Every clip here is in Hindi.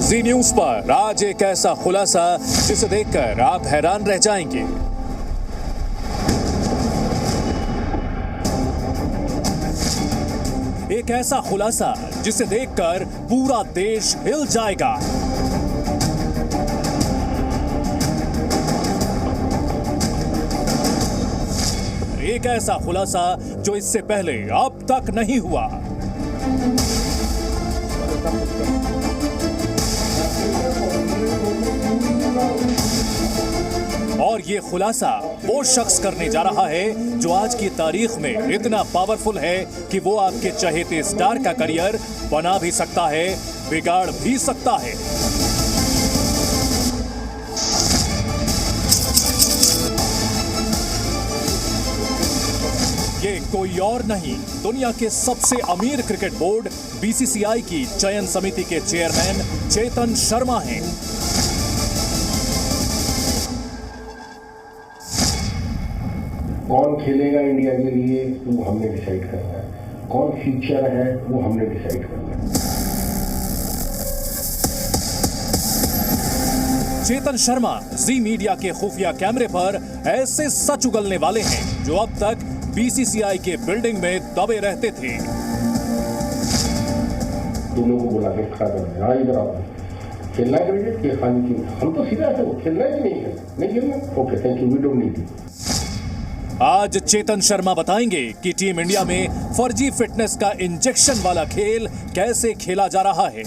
जी न्यूज पर आज एक ऐसा खुलासा जिसे देखकर आप हैरान रह जाएंगे। एक ऐसा खुलासा जिसे देखकर पूरा देश हिल जाएगा। एक ऐसा खुलासा जो इससे पहले अब तक नहीं हुआ। और ये खुलासा वो शख्स करने जा रहा है जो आज की तारीख में इतना पावरफुल है कि वो आपके चहेते स्टार का करियर बना भी सकता है, बिगाड़ भी सकता है। ये कोई और नहीं, दुनिया के सबसे अमीर क्रिकेट बोर्ड बीसीसीआई की चयन समिति के चेयरमैन चेतन शर्मा हैं। कौन खेलेगा इंडिया के लिए वो हमने डिसाइड करना है, कौन फ्यूचर है वो हमने डिसाइड करना है। चेतन शर्मा जी मीडिया के खुफिया कैमरे पर ऐसे सच उगलने वाले हैं जो अब तक बीसीसीआई के बिल्डिंग में दबे रहते थे। दोनों को बुला के खड़ा कर दिया, इधर आओ, खेलना है क्रिकेट के खाने की, हम तो सीधा है, वो खेलना है कि नहीं खेलना, okay thank you, we don't need you. आज चेतन शर्मा बताएंगे कि टीम इंडिया में फर्जी फिटनेस का इंजेक्शन वाला खेल कैसे खेला जा रहा है।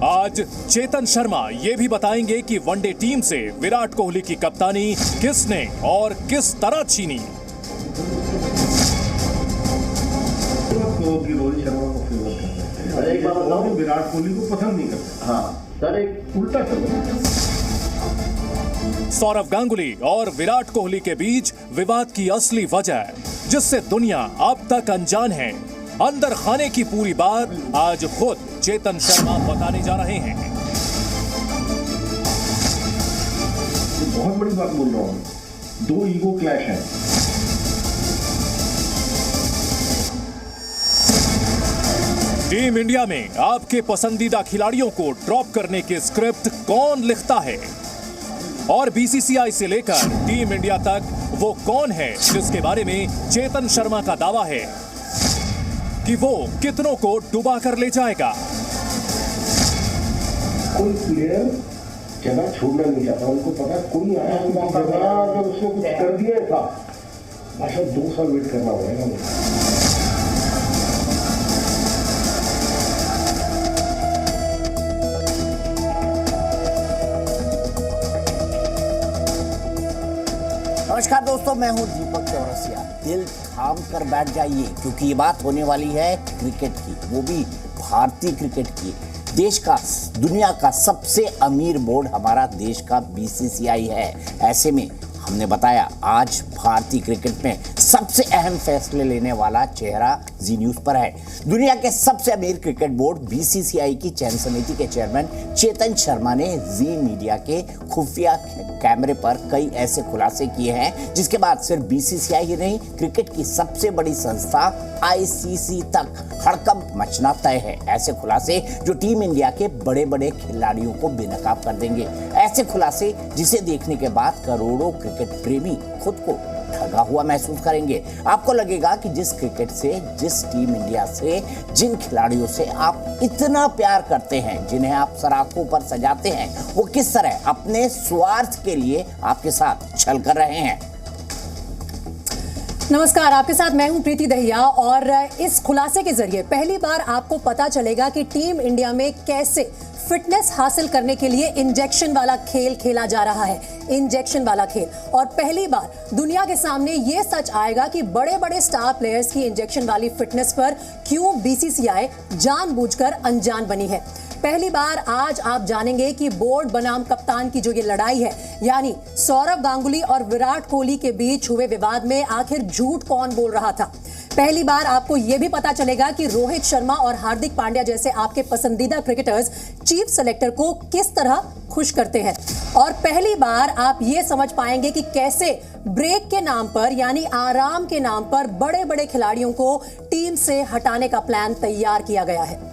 आज चेतन शर्मा ये भी बताएंगे कि वनडे टीम से विराट कोहली की कप्तानी किसने और किस तरह छीनी। रोहित शर्मा को फेवर करते हैं, एक बात बताओ, विराट कोहली को पसंद नहीं करते। हाँ सर, एक उल्टा सौरव गांगुली और विराट कोहली के बीच विवाद की असली वजह जिससे दुनिया अब तक अनजान है, अंदर खाने की पूरी बात आज खुद चेतन शर्मा बताने जा रहे हैं। बहुत बड़ी बात बोल रहा हूँ, दो ईगो क्लैश है। टीम इंडिया में आपके पसंदीदा खिलाड़ियों को ड्रॉप करने के स्क्रिप्ट कौन लिखता है और बीसीसीआई से लेकर टीम इंडिया तक वो कौन है जिसके बारे में चेतन शर्मा का दावा है कि वो कितनों को डुबा कर ले जाएगा। कोई प्लेयर जगह छोड़ना नहीं चाहता, उनको पता कोई आया अगर उसने कुछ कर दिया था, अच्छा 2 साल वेट करना पड़ेगा मुझे। नमस्कार दोस्तों, मैं हूं दीपक चौरसिया। दिल थाम कर बैठ जाइए क्योंकि ये बात होने वाली है क्रिकेट की, वो भी भारतीय क्रिकेट की। देश का, दुनिया का सबसे अमीर बोर्ड हमारा देश का बीसीसीआई है। ऐसे में हमने बताया आज भारतीय क्रिकेट में सबसे अहम फैसले लेने वाला चेहरा जी न्यूज पर है। दुनिया के सबसे अमीर क्रिकेट बोर्ड बीसीसीआई की चयन समिति के चेयरमैन चेतन शर्मा ने जी मीडिया के खुफिया कैमरे पर कई ऐसे खुलासे किए हैं जिसके बाद सिर्फ बीसीसीआई ही नहीं, क्रिकेट की सबसे बड़ी संस्था आईसीसी तक हड़कंप मचना तय है। ऐसे खुलासे जो टीम इंडिया के बड़े बड़े खिलाड़ियों को बेनकाब कर देंगे। ऐसे खुलासे जिसे देखने के बाद करोड़ों क्रिकेट प्रेमी खुद को ठगा हुआ महसूस करेंगे। आपको लगेगा कि जिस क्रिकेट से, जिस टीम इंडिया से, जिन खिलाड़ियों से आप इतना प्यार करते हैं, जिन्हें आप सराखों पर सजाते हैं, वो किस तरह अपने स्वार्थ के लिए आपके साथ छल कर रहे हैं। नमस्कार, आपके साथ मैं हूं प्रीति दहिया और इस खुलासे के जरिए पहली बार आपको पता चलेगा कि टीम इंडिया में कैसे फिटनेस हासिल करने के लिए इंजेक्शन वाला खेल खेला जा रहा है। इंजेक्शन वाला खेल, और पहली बार दुनिया के सामने ये सच आएगा कि बड़े बड़े स्टार प्लेयर्स की इंजेक्शन वाली फिटनेस पर क्यों बीसीसीआई जानबूझकर अनजान बनी है। पहली बार आज आप जानेंगे कि बोर्ड बनाम कप्तान की जो ये लड़ाई है, यानी सौरव गांगुली और विराट कोहली के बीच हुए विवाद में आखिर झूठ कौन बोल रहा था। पहली बार आपको यह भी पता चलेगा कि रोहित शर्मा और हार्दिक पांड्या जैसे आपके पसंदीदा क्रिकेटर्स चीफ सेलेक्टर को किस तरह खुश करते हैं। और पहली बार आप ये समझ पाएंगे कि कैसे ब्रेक के नाम पर, यानी आराम के नाम पर, बड़े बड़े खिलाड़ियों को टीम से हटाने का प्लान तैयार किया गया है।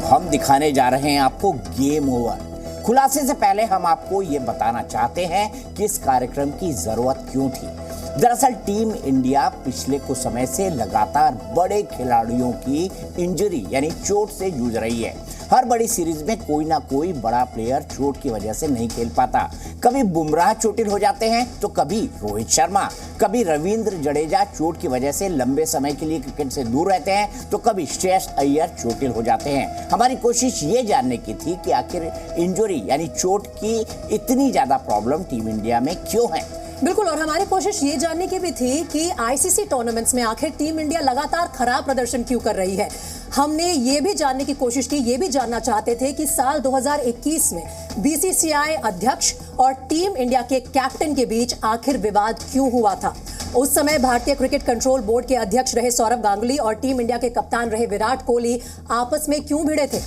हम दिखाने जा रहे हैं आपको गेम ओवर। खुलासे से पहले हम आपको ये बताना चाहते हैं कि इस कार्यक्रम की जरूरत क्यों थी। दरअसल टीम इंडिया पिछले कुछ समय से लगातार बड़े खिलाड़ियों की इंजरी यानी चोट से जूझ रही है। हर बड़ी सीरीज में कोई ना कोई बड़ा प्लेयर चोट की वजह से नहीं खेल पाता। कभी बुमराह चोटिल हो जाते हैं तो कभी रोहित शर्मा, कभी रविंद्र जडेजा चोट की वजह से लंबे समय के लिए क्रिकेट से दूर रहते हैं, तो कभी श्रेयस अय्यर चोटिल हो जाते हैं। हमारी कोशिश ये जानने की थी कि आखिर इंजरी यानी चोट की इतनी ज्यादा प्रॉब्लम टीम इंडिया में क्यों है। बिल्कुल, और हमारी कोशिश ये जानने की भी थी कि आईसीसी टूर्नामेंट्स में आखिर टीम इंडिया लगातार खराब प्रदर्शन क्यों कर रही है। हमने ये भी जानने की कोशिश की, ये भी जानना चाहते थे कि साल 2021 में बीसीसीआई अध्यक्ष और टीम इंडिया के कैप्टन के बीच आखिर विवाद क्यों हुआ था। उस समय भारतीय क्रिकेट कंट्रोल बोर्ड के अध्यक्ष रहे सौरव गांगुली और टीम इंडिया के कप्तान रहे विराट कोहली आपस में क्यों भिड़े थे।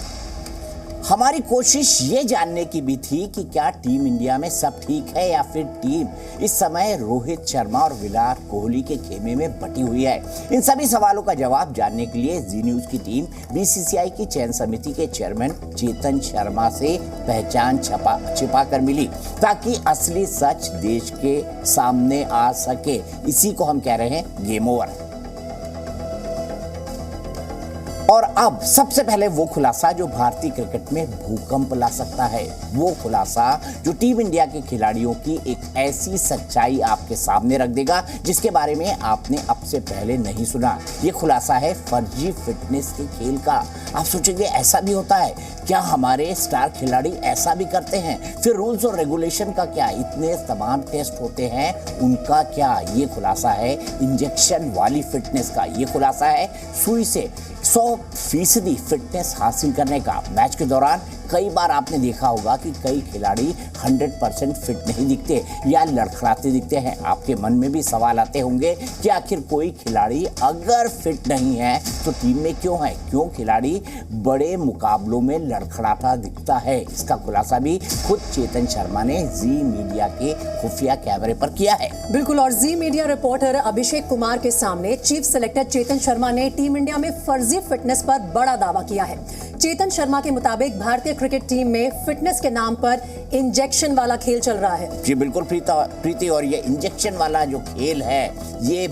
हमारी कोशिश ये जानने की भी थी कि क्या टीम इंडिया में सब ठीक है या फिर टीम इस समय रोहित शर्मा और विराट कोहली के खेमे में बटी हुई है। इन सभी सवालों का जवाब जानने के लिए जी न्यूज की टीम बीसीसीआई की चयन समिति के चेयरमैन चेतन शर्मा से पहचान छिपा कर मिली, ताकि असली सच देश के सामने आ सके। इसी को हम कह रहे हैं गेम ओवर। और अब सबसे पहले वो खुलासा जो भारतीय क्रिकेट में भूकंप ला सकता है, वो खुलासा जो टीम इंडिया के खिलाड़ियों की एक ऐसी सच्चाई आपके सामने रख देगा जिसके बारे में आपने अब से पहले नहीं सुना। ये खुलासा है फर्जी फिटनेस के खेल का। आप सोचेंगे ऐसा भी होता है क्या? हमारे स्टार खिलाड़ी ऐसा भी करते हैं? फिर रूल्स और रेगुलेशन का क्या? इतने तमाम टेस्ट होते हैं, उनका क्या? ये खुलासा है इंजेक्शन वाली फिटनेस का। ये खुलासा है सुई से 100% फिटनेस हासिल करने का। मैच के दौरान कई बार आपने देखा होगा कि कई खिलाड़ी 100% फिट नहीं दिखते या लड़खड़ाते दिखते हैं। आपके मन में भी सवाल आते होंगे कि आखिर कोई खिलाड़ी अगर फिट नहीं है तो टीम में क्यों है? क्यों खिलाड़ी बड़े मुकाबलों में लड़खड़ाता दिखता है? इसका खुलासा भी खुद चेतन शर्मा ने जी मीडिया के खुफिया कैमरे पर किया है। बिल्कुल, और जी मीडिया रिपोर्टर अभिषेक कुमार के सामने चीफ सेलेक्टर चेतन शर्मा ने टीम इंडिया में फर्जी फिटनेस पर बड़ा दावा किया है। चेतन शर्मा के मुताबिक भारतीय क्रिकेट टीम में फिटनेस के नाम पर इंजेक्शन वाला खेल चल रहा है। जी बिल्कुल प्रीति, और ये इंजेक्शन वाला जो खेल है ये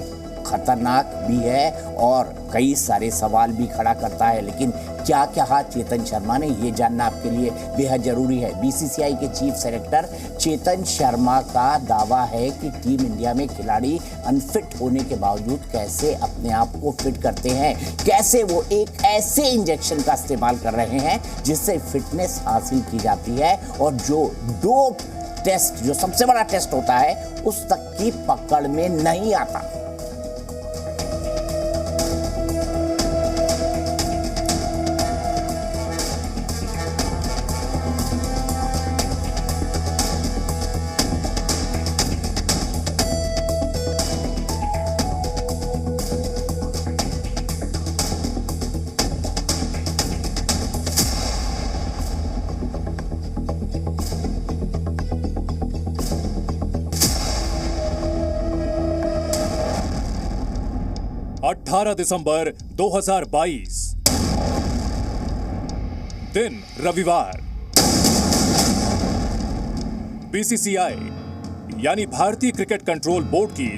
खतरनाक भी है और कई सारे सवाल भी खड़ा करता है। लेकिन क्या कहा चेतन शर्मा ने, ये जानना आपके लिए बेहद जरूरी है। बीसीसीआई के चीफ सेलेक्टर चेतन शर्मा का दावा है कि टीम इंडिया में खिलाड़ी अनफिट होने के बावजूद कैसे अपने आप को फिट करते हैं, कैसे वो एक ऐसे इंजेक्शन का इस्तेमाल कर रहे हैं जिससे फिटनेस हासिल की जाती है और जो डोप टेस्ट, जो सबसे बड़ा टेस्ट होता है, उस तक की पकड़ में नहीं आता। अठारह दिसंबर 2022 दिन रविवार। बीसीसीआई यानी भारतीय क्रिकेट कंट्रोल बोर्ड की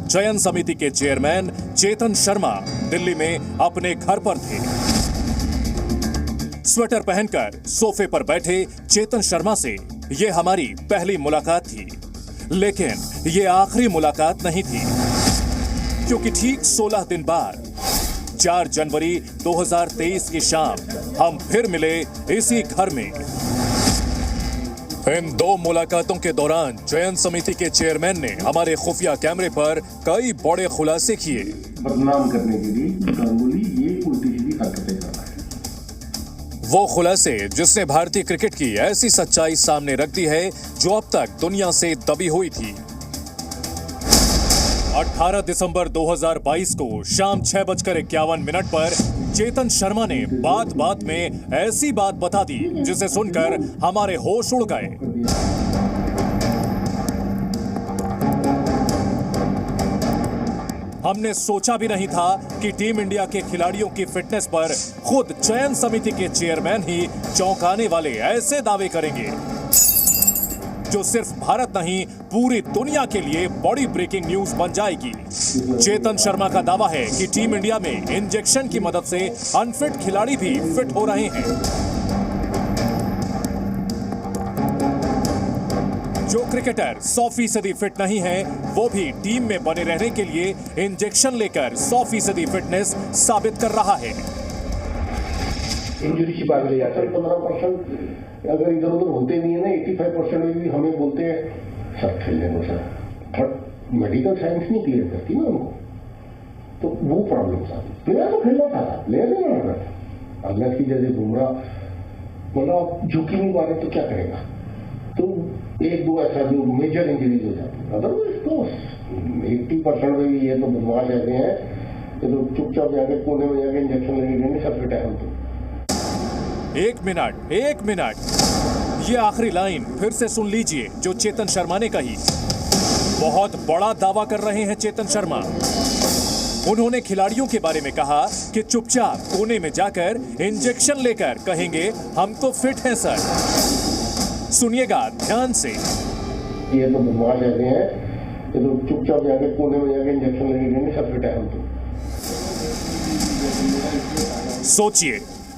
चयन समिति के चेयरमैन चेतन शर्मा दिल्ली में अपने घर पर थे। स्वेटर पहनकर सोफे पर बैठे चेतन शर्मा से यह हमारी पहली मुलाकात थी, लेकिन यह आखिरी मुलाकात नहीं थी, क्योंकि ठीक 16 दिन बाद 4 जनवरी 2023 की शाम हम फिर मिले इसी घर में। इन दो मुलाकातों के दौरान चयन समिति के चेयरमैन ने हमारे खुफिया कैमरे पर कई बड़े खुलासे किए। बदनाम करने के लिए गांगुली ये उल्टी सीधी हरकतें कर रहा है। वो खुलासे जिसने भारतीय क्रिकेट की ऐसी सच्चाई सामने रख दी है जो अब तक दुनिया से दबी हुई थी। 18 दिसंबर 2022 को शाम 6:51 पर चेतन शर्मा ने बात बात में ऐसी बात बता दी जिसे सुनकर हमारे होश उड़ गए। हमने सोचा भी नहीं था कि टीम इंडिया के खिलाड़ियों की फिटनेस पर खुद चयन समिति के चेयरमैन ही चौंकाने वाले ऐसे दावे करेंगे जो सिर्फ भारत नहीं पूरी दुनिया के लिए बड़ी ब्रेकिंग न्यूज बन जाएगी। चेतन शर्मा का दावा है कि टीम इंडिया में इंजेक्शन की मदद से अनफिट खिलाड़ी भी फिट हो रहे हैं। जो क्रिकेटर 100% फिट नहीं है वो भी टीम में बने रहने के लिए इंजेक्शन लेकर 100% फिटनेस साबित कर रहा है। इंजरी की बात ले जाता है 15% अगर इधर उधर होते नहीं है ना 85% में भी हमें बोलते हैं सर खेलने दो सर, बट मेडिकल साइंस नहीं क्लियर करती ना उनको, तो वो प्रॉब्लम था। प्लेयर तो खेलना था, प्लेयर नहीं लड़ रहा था। अगला की जैसे बुमराह मतलब झुकी नहीं पा रहे तो क्या करेगा, तो एक दो ऐसा जो मेजर इंजरीज हो जाती है। अदरवाइज तो 80% में भी ये तो बदमाश ऐसे हैं ये तो चुपचाप जाके कोने में जाके इंजेक्शन लेने सब फिट है हम तो। एक मिनट ये आखिरी लाइन फिर से सुन लीजिए जो चेतन शर्मा ने कही। बहुत बड़ा दावा कर रहे हैं चेतन शर्मा। उन्होंने खिलाड़ियों के बारे में कहा कि चुपचाप कोने में जाकर इंजेक्शन लेकर कहेंगे हम तो फिट हैं सर। सुनिएगा ध्यान से। ये तो बदमाश ऐसे हैं ये तो चुपचाप जाके कोने में जाके इंजेक्शन लेने सब फिट है हम तो। सोचिए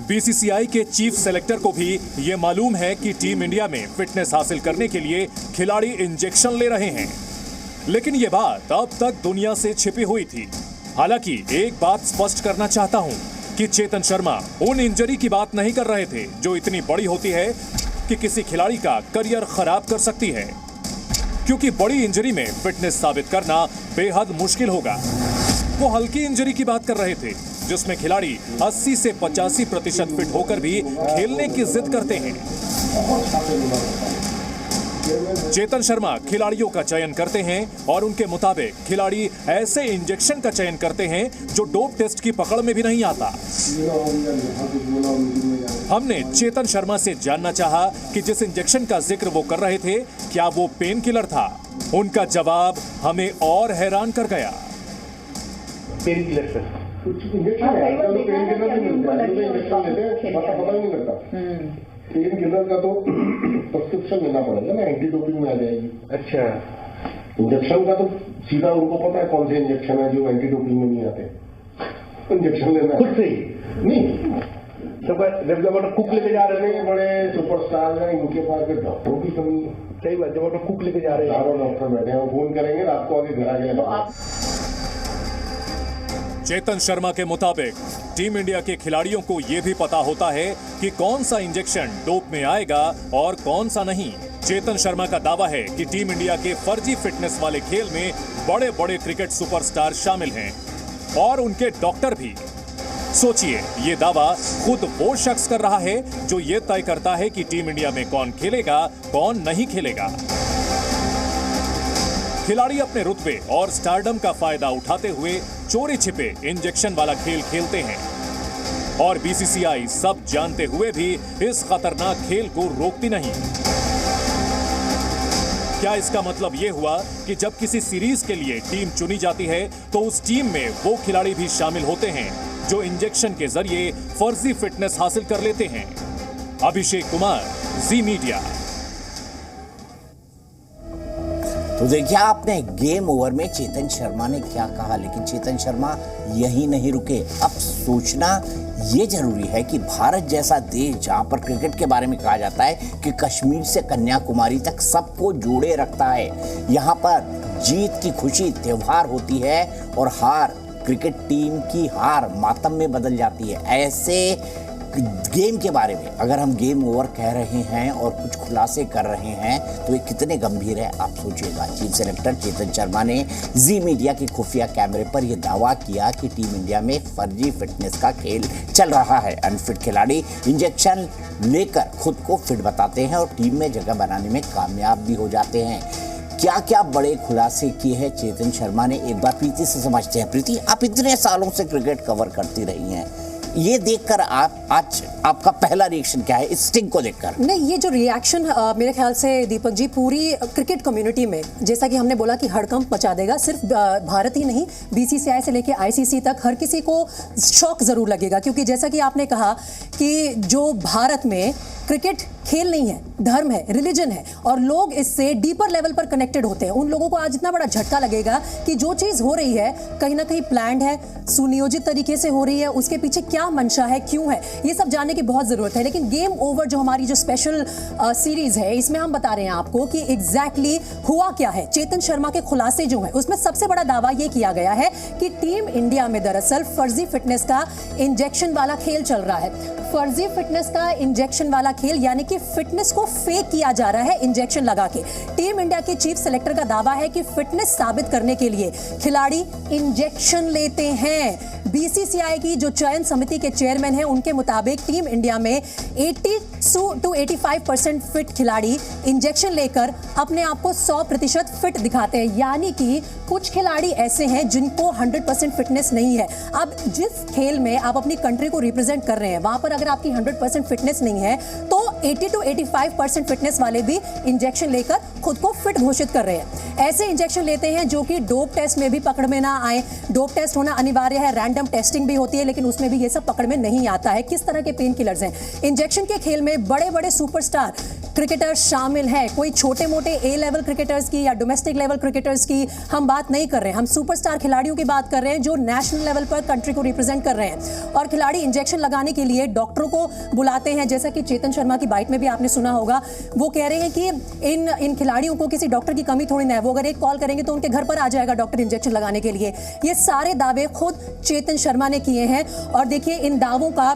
बीसीसीआई के चीफ सेलेक्टर को भी ये मालूम है कि टीम इंडिया में फिटनेस हासिल करने के लिए खिलाड़ी इंजेक्शन ले रहे हैं, लेकिन ये बात अब तक दुनिया से छिपी हुई थी। हालांकि एक बात स्पष्ट करना चाहता हूं कि चेतन शर्मा उन इंजरी की बात नहीं कर रहे थे जो इतनी बड़ी होती है कि किसी खिलाड़ी का करियर खराब कर सकती है, क्योंकि बड़ी इंजरी में फिटनेस साबित करना बेहद मुश्किल होगा। वो हल्की इंजरी की बात कर रहे थे जिसमें खिलाड़ी 80 से 85% फिट होकर भी खेलने की जिद करते हैं। चेतन शर्मा खिलाड़ियों का चयन करते हैं और उनके मुताबिक खिलाड़ी ऐसे इंजेक्शन का चयन करते हैं जो डोप टेस्ट की पकड़ में भी नहीं आता। हमने चेतन शर्मा से जानना चाहा कि जिस इंजेक्शन का जिक्र वो कर रहे थे क्या वो पेन किलर था। उनका जवाब हमें और हैरान कर गया। पेन किलर सर कुछ इंजेक्शन है तो पेन किलर नहीं मिलता है, तो इंजेक्शन लेते हैं पता ही नहीं लगता। पेन किलर का तो प्रिस्क्रिप्शन लेना पड़ेगा ना, एंटी डोपिंग में आ जाएगी। अच्छा, इंजेक्शन का तो सीधा उनको पता है कौन से इंजेक्शन है जो एंटी डोपिंग में नहीं आते। इंजेक्शन लेना खुद से ही नहीं जब कुक लेके जा रहे हैं बड़े सुपरस्टार हैं इनके पास डॉक्टरों की कमी है। सही बात, जब कुक लेके जा रहे हैं चारों डॉक्टर बैठे हैं फोन करेंगे रात को आगे घर आ गए। चेतन शर्मा के मुताबिक टीम इंडिया के खिलाड़ियों को यह भी पता होता है कि कौन सा इंजेक्शन डोप में आएगा और कौन सा नहीं। चेतन शर्मा का दावा है कि टीम इंडिया के फर्जी फिटनेस वाले खेल में बड़े बड़े क्रिकेट सुपरस्टार शामिल हैं और उनके डॉक्टर भी। सोचिए, ये दावा खुद वो शख्स कर रहा है जो ये तय करता है कि टीम इंडिया में कौन खेलेगा कौन नहीं खेलेगा। खिलाड़ी अपने रुतबे और स्टारडम का फायदा उठाते हुए चोरी छिपे इंजेक्शन वाला खेल खेलते हैं और बीसीसीआई सब जानते हुए भी इस खतरनाक खेल को रोकती नहीं। क्या इसका मतलब यह हुआ कि जब किसी सीरीज के लिए टीम चुनी जाती है तो उस टीम में वो खिलाड़ी भी शामिल होते हैं जो इंजेक्शन के जरिए फर्जी फिटनेस हासिल कर लेते हैं? अभिषेक कुमार, जी मीडिया। तो देखिए आपने गेम ओवर में चेतन शर्मा ने क्या कहा, लेकिन चेतन शर्मा यही नहीं रुके। अब सोचना ये जरूरी है कि भारत जैसा देश जहां पर क्रिकेट के बारे में कहा जाता है कि कश्मीर से कन्याकुमारी तक सबको जोड़े रखता है, यहां पर जीत की खुशी त्योहार होती है और हार क्रिकेट टीम की हार मातम में बदल जाती है। ऐसे गेम के बारे में अगर हम गेम ओवर कह रहे हैं और कुछ खुलासे कर रहे हैं तो ये कितने गंभीर है आप सोचिएगा। चीफ सेलेक्टर चेतन शर्मा ने जी मीडिया के खुफिया कैमरे पर यह दावा किया कि टीम इंडिया में फर्जी फिटनेस का खेल चल रहा है। अनफिट खिलाड़ी इंजेक्शन लेकर खुद को फिट बताते हैं और टीम में जगह बनाने में कामयाब भी हो जाते हैं। क्या क्या बड़े खुलासे किए हैं चेतन शर्मा ने, एक बार प्रीति से समझते हैं। प्रीति, आप इतने सालों से क्रिकेट कवर करती रही हैं, ये देखकर आज आपका पहला रिएक्शन क्या है इस स्टिंग को देखकर? नहीं, ये जो रिएक्शन मेरे ख्याल से दीपक जी पूरी क्रिकेट कम्युनिटी में, जैसा कि हमने बोला कि हड़कंप मचा देगा। सिर्फ भारत ही नहीं, बीसीसीआई से लेके आईसीसी तक हर किसी को शॉक जरूर लगेगा, क्योंकि जैसा कि आपने कहा कि जो भारत में क्रिकेट खेल नहीं है, धर्म है, रिलीजन है और लोग इससे डीपर लेवल पर कनेक्टेड होते हैं, उन लोगों को आज इतना बड़ा झटका लगेगा कि जो चीज़ हो रही है कहीं ना कहीं प्लान्ड है, सुनियोजित तरीके से हो रही है, उसके पीछे क्या मंशा है, क्यों है, ये सब जानने की बहुत ज़रूरत है। लेकिन गेम ओवर जो हमारी जो स्पेशल सीरीज है, इसमें हम बता रहे हैं आपको कि एग्जैक्टली हुआ क्या है। चेतन शर्मा के खुलासे जो हैं उसमें सबसे बड़ा दावा ये किया गया है कि टीम इंडिया में दरअसल फर्जी फिटनेस का इंजेक्शन वाला खेल चल रहा है। फर्जी फिटनेस का इंजेक्शन वाला खेल यानी कि फिटनेस को फेक किया जा रहा है इंजेक्शन लगा के। टीम इंडिया के चीफ सेलेक्टर का दावा है कि फिटनेस साबित करने के लिए खिलाड़ी इंजेक्शन लेते हैं। बीसीसीआई की जो चयन समिति के चेयरमैन हैं उनके मुताबिक टीम इंडिया में 80 to 85% फिट खिलाड़ी इंजेक्शन लेकर अपने आप को 100% फिट दिखाते हैं। यानी कि कुछ खिलाड़ी ऐसे हैं जिनको 100% फिटनेस नहीं है। अब जिस खेल में आप अपनी कंट्री को रिप्रेजेंट कर रहे हैं वहां पर अगर आपकी 100% फिटनेस नहीं है तो 80 to 85% फिटनेस वाले भी इंजेक्शन लेकर खुद को फिट घोषित कर रहे हैं। ऐसे इंजेक्शन लेते हैं जो कि डोप टेस्ट में भी पकड़ में ना आए। डोप टेस्ट होना अनिवार्य है, रैंडम टेस्टिंग भी होती है, लेकिन उसमें भी ये सब पकड़ में नहीं आता है। किस तरह के पेन किलर्स हैं इंजेक्शन के खेल में? बड़े बड़े सुपरस्टार क्रिकेटर्स शामिल हैं। कोई छोटे मोटे ए लेवल क्रिकेटर्स की या डोमेस्टिक लेवल क्रिकेटर्स की हम बात नहीं कर रहे हैं, हम सुपरस्टार खिलाड़ियों की बात कर रहे हैं जो नेशनल लेवल पर कंट्री को रिप्रेजेंट कर रहे हैं। और खिलाड़ी इंजेक्शन लगाने के लिए डॉक्टरों को बुलाते हैं, जैसा कि चेतन शर्मा की बाइट में भी आपने सुना होगा। वो कह रहे हैं कि इन खिलाड़ियों को किसी डॉक्टर की कमी थोड़ी ना है, वो अगर एक कॉल करेंगे तो उनके घर पर आ जाएगा डॉक्टर इंजेक्शन लगाने के लिए। ये सारे दावे खुद चेतन शर्मा ने किए हैं। और देखिए इन दावों का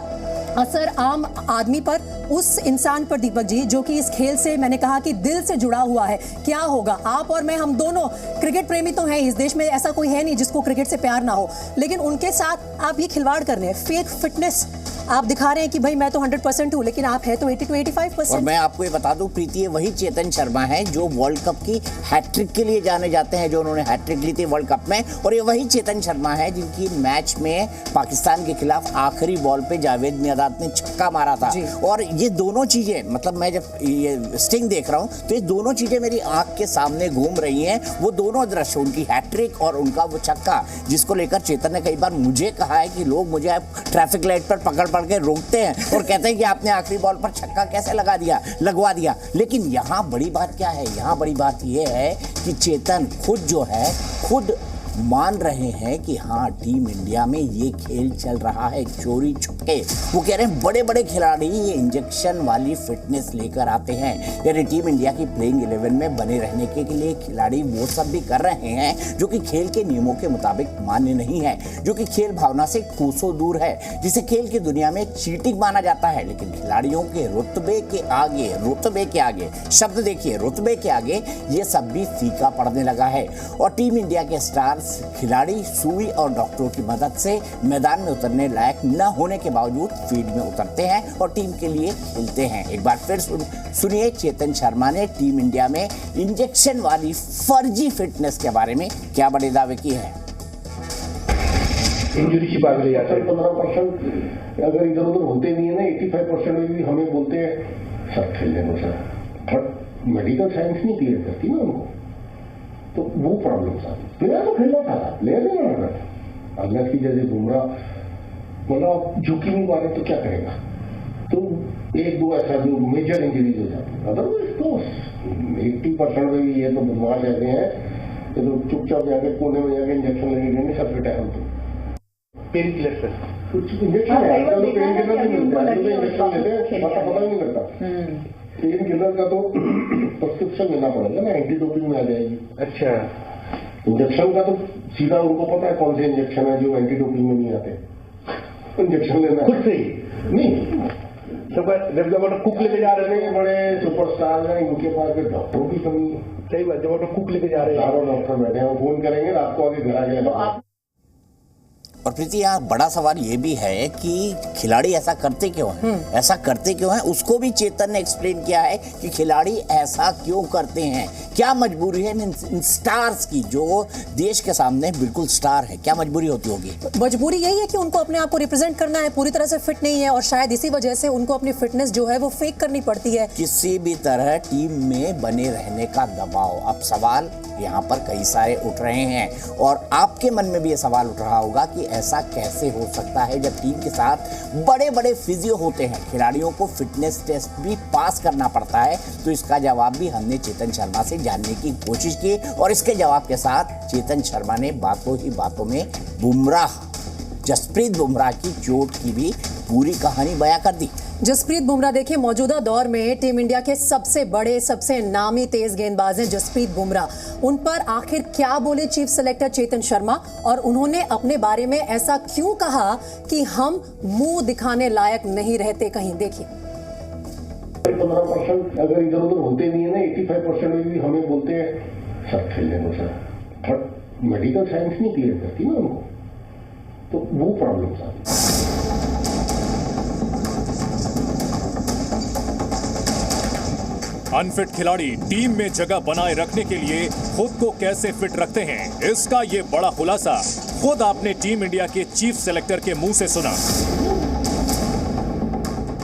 असर आम आदमी पर, उस इंसान पर दीपक जी जो कि इस खेल से मैंने कहा कि दिल से जुड़ा हुआ है, क्या होगा? आप और मैं, हम दोनों क्रिकेट प्रेमी तो हैं, इस देश में ऐसा कोई है नहीं जिसको क्रिकेट से प्यार ना हो, लेकिन उनके साथ आप ये खिलवाड़ कर रहे हैं। फेक फिटनेस आप दिखा रहे हैं कि भाई मैं तो 100% हूं, लेकिन आप है तो 80 to 85%। और मैं आपको ये बता दूं प्रीति, ये वही चेतन शर्मा है जो वर्ल्ड कप की हैट्रिक के लिए जाने जाते हैं, जो उन्होंने हैट्रिक ली थी वर्ल्ड कप में। और ये वही चेतन शर्मा है जिनकी मैच में पाकिस्तान के खिलाफ आखिरी बॉल पे जावेद मियांदाद ने छक्का मारा था। और ये दोनों चीजें, मतलब मैं जब ये स्टिंग देख रहा हूं तो ये दोनों चीजें मेरी आंख के सामने घूम रही हैं। वो दोनों दृश्य, उनकी हैट्रिक और उनका वो छक्का, जिसको लेकर चेतन ने कई बार मुझे कहा है कि लोग मुझे ट्रैफिक लाइट पर पकड़ के रोकते हैं और कहते हैं कि आपने आखिरी बॉल पर छक्का कैसे लगवा दिया। लेकिन यहाँ बड़ी बात क्या है? यहाँ बड़ी बात यह है कि चेतन खुद जो है खुद मान रहे हैं कि हाँ टीम इंडिया में ये खेल चल रहा है, चोरी छुपके। वो कह रहे हैं बड़े बड़े खिलाड़ी ये इंजेक्शन वाली फिटनेस लेकर आते हैं, यानी टीम इंडिया की प्लेइंग 11 में बने रहने के लिए खिलाड़ी वो सब भी कर रहे हैं जो कि खेल के नियमों के मुताबिक मान्य नहीं है, जो कि खेल भावना से कोसों दूर है, जिसे खेल की दुनिया में चीटिंग माना जाता है। लेकिन खिलाड़ियों के रुतबे के आगे शब्द देखिए, रुतबे के आगे ये सब भी फीका पड़ने लगा है। और टीम इंडिया के स्टार खिलाड़ी सुई और डॉक्टरों की मदद से मैदान में उतरने लायक न होने के बावजूद फील्ड में उतरते हैं और टीम के लिए खेलते हैं। एक बार फिर सुनिए चेतन शर्मा ने टीम इंडिया में इंजेक्शन वाली फर्जी फिटनेस के बारे में क्या बड़े दावे किए हैं। इंजरी की बात ले जाते हैं 15% अगर इधर उधर होते नहीं है ना, 85% में भी हमें बोलते हैं सर खेलने दो सर, बट मेडिकल साइंस नहीं क्लियर करती ना उनको, तो वो प्रॉब्लम था। प्लेयर तो खेलना था, प्लेयर नहीं बना था। अगला की जैसे बुमराह बोला झुकी नहीं पा रहे तो क्या करेगा, तो एक दो ऐसा जो मेजर इंजरीज हो जाती है। अदरवाइज तो 80% में भी ये तो बदमाश ऐसे हैं तो चुपचाप जाके कोने में जाके इंजेक्शन लगे देंगे सबके टाइम तो पेन किलर से कुछ इंजेक्शन पेन किलर नहीं मिलता, इंजेक्शन लेते हैं पता नहीं लगता। पेन किलर का तो प्रिस्क्रिप्शन लेना पड़ेगा ना, एंटी डोपिंग में आ जाएगी। अच्छा, इंजेक्शन का तो सीधा उनको पता है कौन से इंजेक्शन है जो एंटी डोपिंग में नहीं आते, इंजेक्शन लेना खुद से ही नहीं जब कुक लेके जा रहे थे, बड़े सुपरस्टार हैं, इनके पास फिर डॉक्टरों की कमी है। सही बात, जब कुक लेके जा रहे हैं, चारों डॉक्टर बैठे हैं, फोन करेंगे रात को आगे घर आ गए। और प्रीति, यहाँ बड़ा सवाल ये भी है कि खिलाड़ी ऐसा करते क्यों हैं? ऐसा करते क्यों हैं? उसको भी चेतन ने एक्सप्लेन किया है कि खिलाड़ी ऐसा क्यों करते हैं, क्या मजबूरी है इन स्टार्स की, जो देश के सामने बिल्कुल स्टार है, क्या मजबूरी होती होगी? मजबूरी यही है कि उनको अपने आप को रिप्रेजेंट करना है, पूरी तरह से फिट नहीं है और शायद इसी वजह से उनको अपनी फिटनेस जो है वो फेक करनी पड़ती है। किसी भी तरह टीम में बने रहने का दबाव। अब सवाल यहाँ पर कई सारे उठ रहे हैं और आपके मन में भी ये सवाल उठ रहा होगा कि ऐसा कैसे हो सकता है जब टीम के साथ बड़े बड़े फिजियो होते हैं, खिलाड़ियों को फिटनेस टेस्ट भी पास करना पड़ता है। तो इसका जवाब भी हमने चेतन शर्मा से जानने की कोशिश की और इसके जवाब के साथ चेतन शर्मा ने बातों ही बातों में जसप्रीत बुमराह की चोट की भी पूरी कहानी बयां कर दी। जसप्रीत बुमराह देखिए, मौजूदा दौर में टीम इंडिया के सबसे बड़े, सबसे नामी तेज गेंदबाज हैं जसप्रीत बुमराह। उन पर आखिर क्या बोले चीफ सेलेक्टर चेतन शर्मा और उन्होंने अपने बारे में ऐसा क्यों कहा कि हम मुंह दिखाने लायक नहीं रहते कहीं? देखिए, 15% अगर इधर उधर होते नहीं है ना, 85% में भी हमें बोलते हैं सर खेलने दो सर, बट मेडिकल साइंस नहीं क्लियर करती ना उनको, तो वो प्रॉब्लम था। अनफिट खिलाड़ी टीम में जगह बनाए रखने के लिए खुद को कैसे फिट रखते हैं, इसका ये बड़ा खुलासा खुद आपने टीम इंडिया के चीफ सेलेक्टर के मुंह से सुना।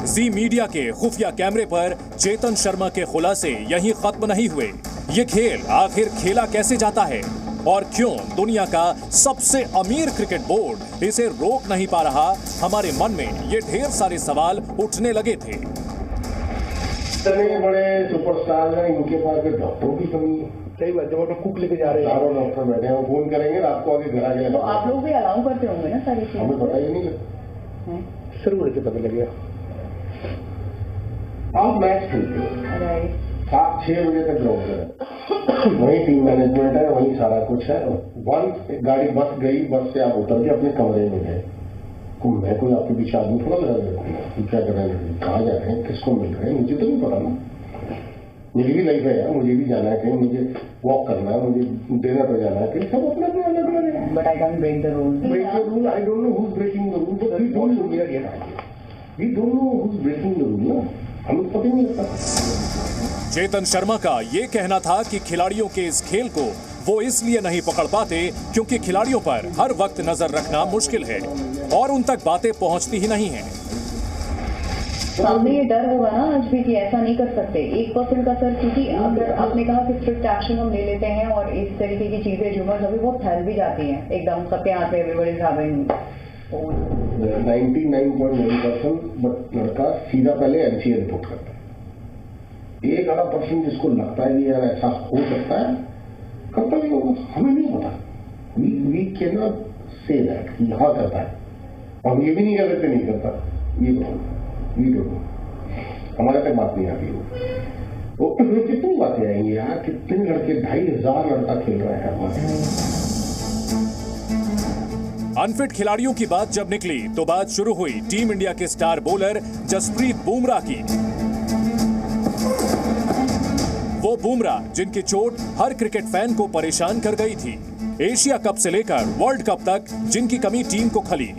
जी मीडिया के खुफिया कैमरे पर चेतन शर्मा के खुलासे यहीं खत्म नहीं हुए। ये खेल आखिर खेला कैसे जाता है और क्यों दुनिया का सबसे अमीर क्रिकेट बोर्ड इसे रोक नहीं पा रहा, हमारे मन में ये ढेर सारे सवाल उठने लगे थे। इतने बड़े सुपरस्टार हैं, इनके पास फिर डॉक्टरों की कमी है। सही बात, जब कुक लेके जा रहे हैं, चारों डॉक्टर बैठे हैं, फोन करेंगे रात को आगे घर आ गए। तो आप लोग भी अलाउ करते होंगे ना सारी चीजें? हमें पता ही नहीं लगता, शुरू होने से पता लगेगा। आप मैच खेलते हो, राइट, 7-6 बजे तक ग्राउंड में वही टीम मैनेजमेंट है, वही सारा कुछ है। गाड़ी बस गई, बस से आप उतर के अपने कमरे में गए, मैं कोई आपके पीछे आदमी थोड़ा लगा रहे, क्या कर रहे हैं, कहाँ जा रहे हैं, किसको मिल रहे हैं, मुझे तो नहीं पता ना। मेरी भी लाइफ है यार, मुझे भी जाना है कहीं, मुझे वॉक करना है, मुझे डिनर पर जाना है कहीं, सब अपना अपना अलग अलग है। But I don't break the rule. Break the rule, I don't know who is breaking the rule, but we don't know who is breaking the rule ना, हमें पता ही नहीं लगता। चेतन शर्मा का ये कहना था कि खिलाड़ियों के इस खेल को वो इसलिए नहीं पकड़ पाते क्योंकि खिलाड़ियों पर हर वक्त नजर रखना मुश्किल है और उन तक बातें पहुंचती ही नहीं हैं। तो हमें ये डर होगा ना आज भी कि ऐसा नहीं कर सकते 1% का सर, क्योंकि अगर आपने कहा कि स्ट्रिक्ट एक्शन हम ले लेते हैं और इस तरीके की चीजें जो अभी बहुत फैल भी जाती हैं एकदम सबके हाथ में, एवरीबॉडी इज हैविंग 99.9%, बट लड़का सीधा पहले एमसीए रिपोर्ट करता है। 1% जिसको लगता है कि यार ऐसा हो सकता है, करता नहीं होगा, हमें नहीं पता। We can not say that कि हाँ करता है, और हम ये भी नहीं कह सकते नहीं करता, ये बताओ हमारे तक बात नहीं आती वो। कितनी बातें आएंगी यार, कितने लड़के, 2500 लड़का खेल रहा है हमारे। अनफिट खिलाड़ियों की बात जब निकली तो बात शुरू हुई टीम इंडिया के स्टार बॉलर जसप्रीत बुमराह की। वो बुमराह जिनकी चोट हर क्रिकेट फैन को परेशान कर गई थी, एशिया कप से लेकर वर्ल्ड कप तक जिनकी कमी टीम को खली।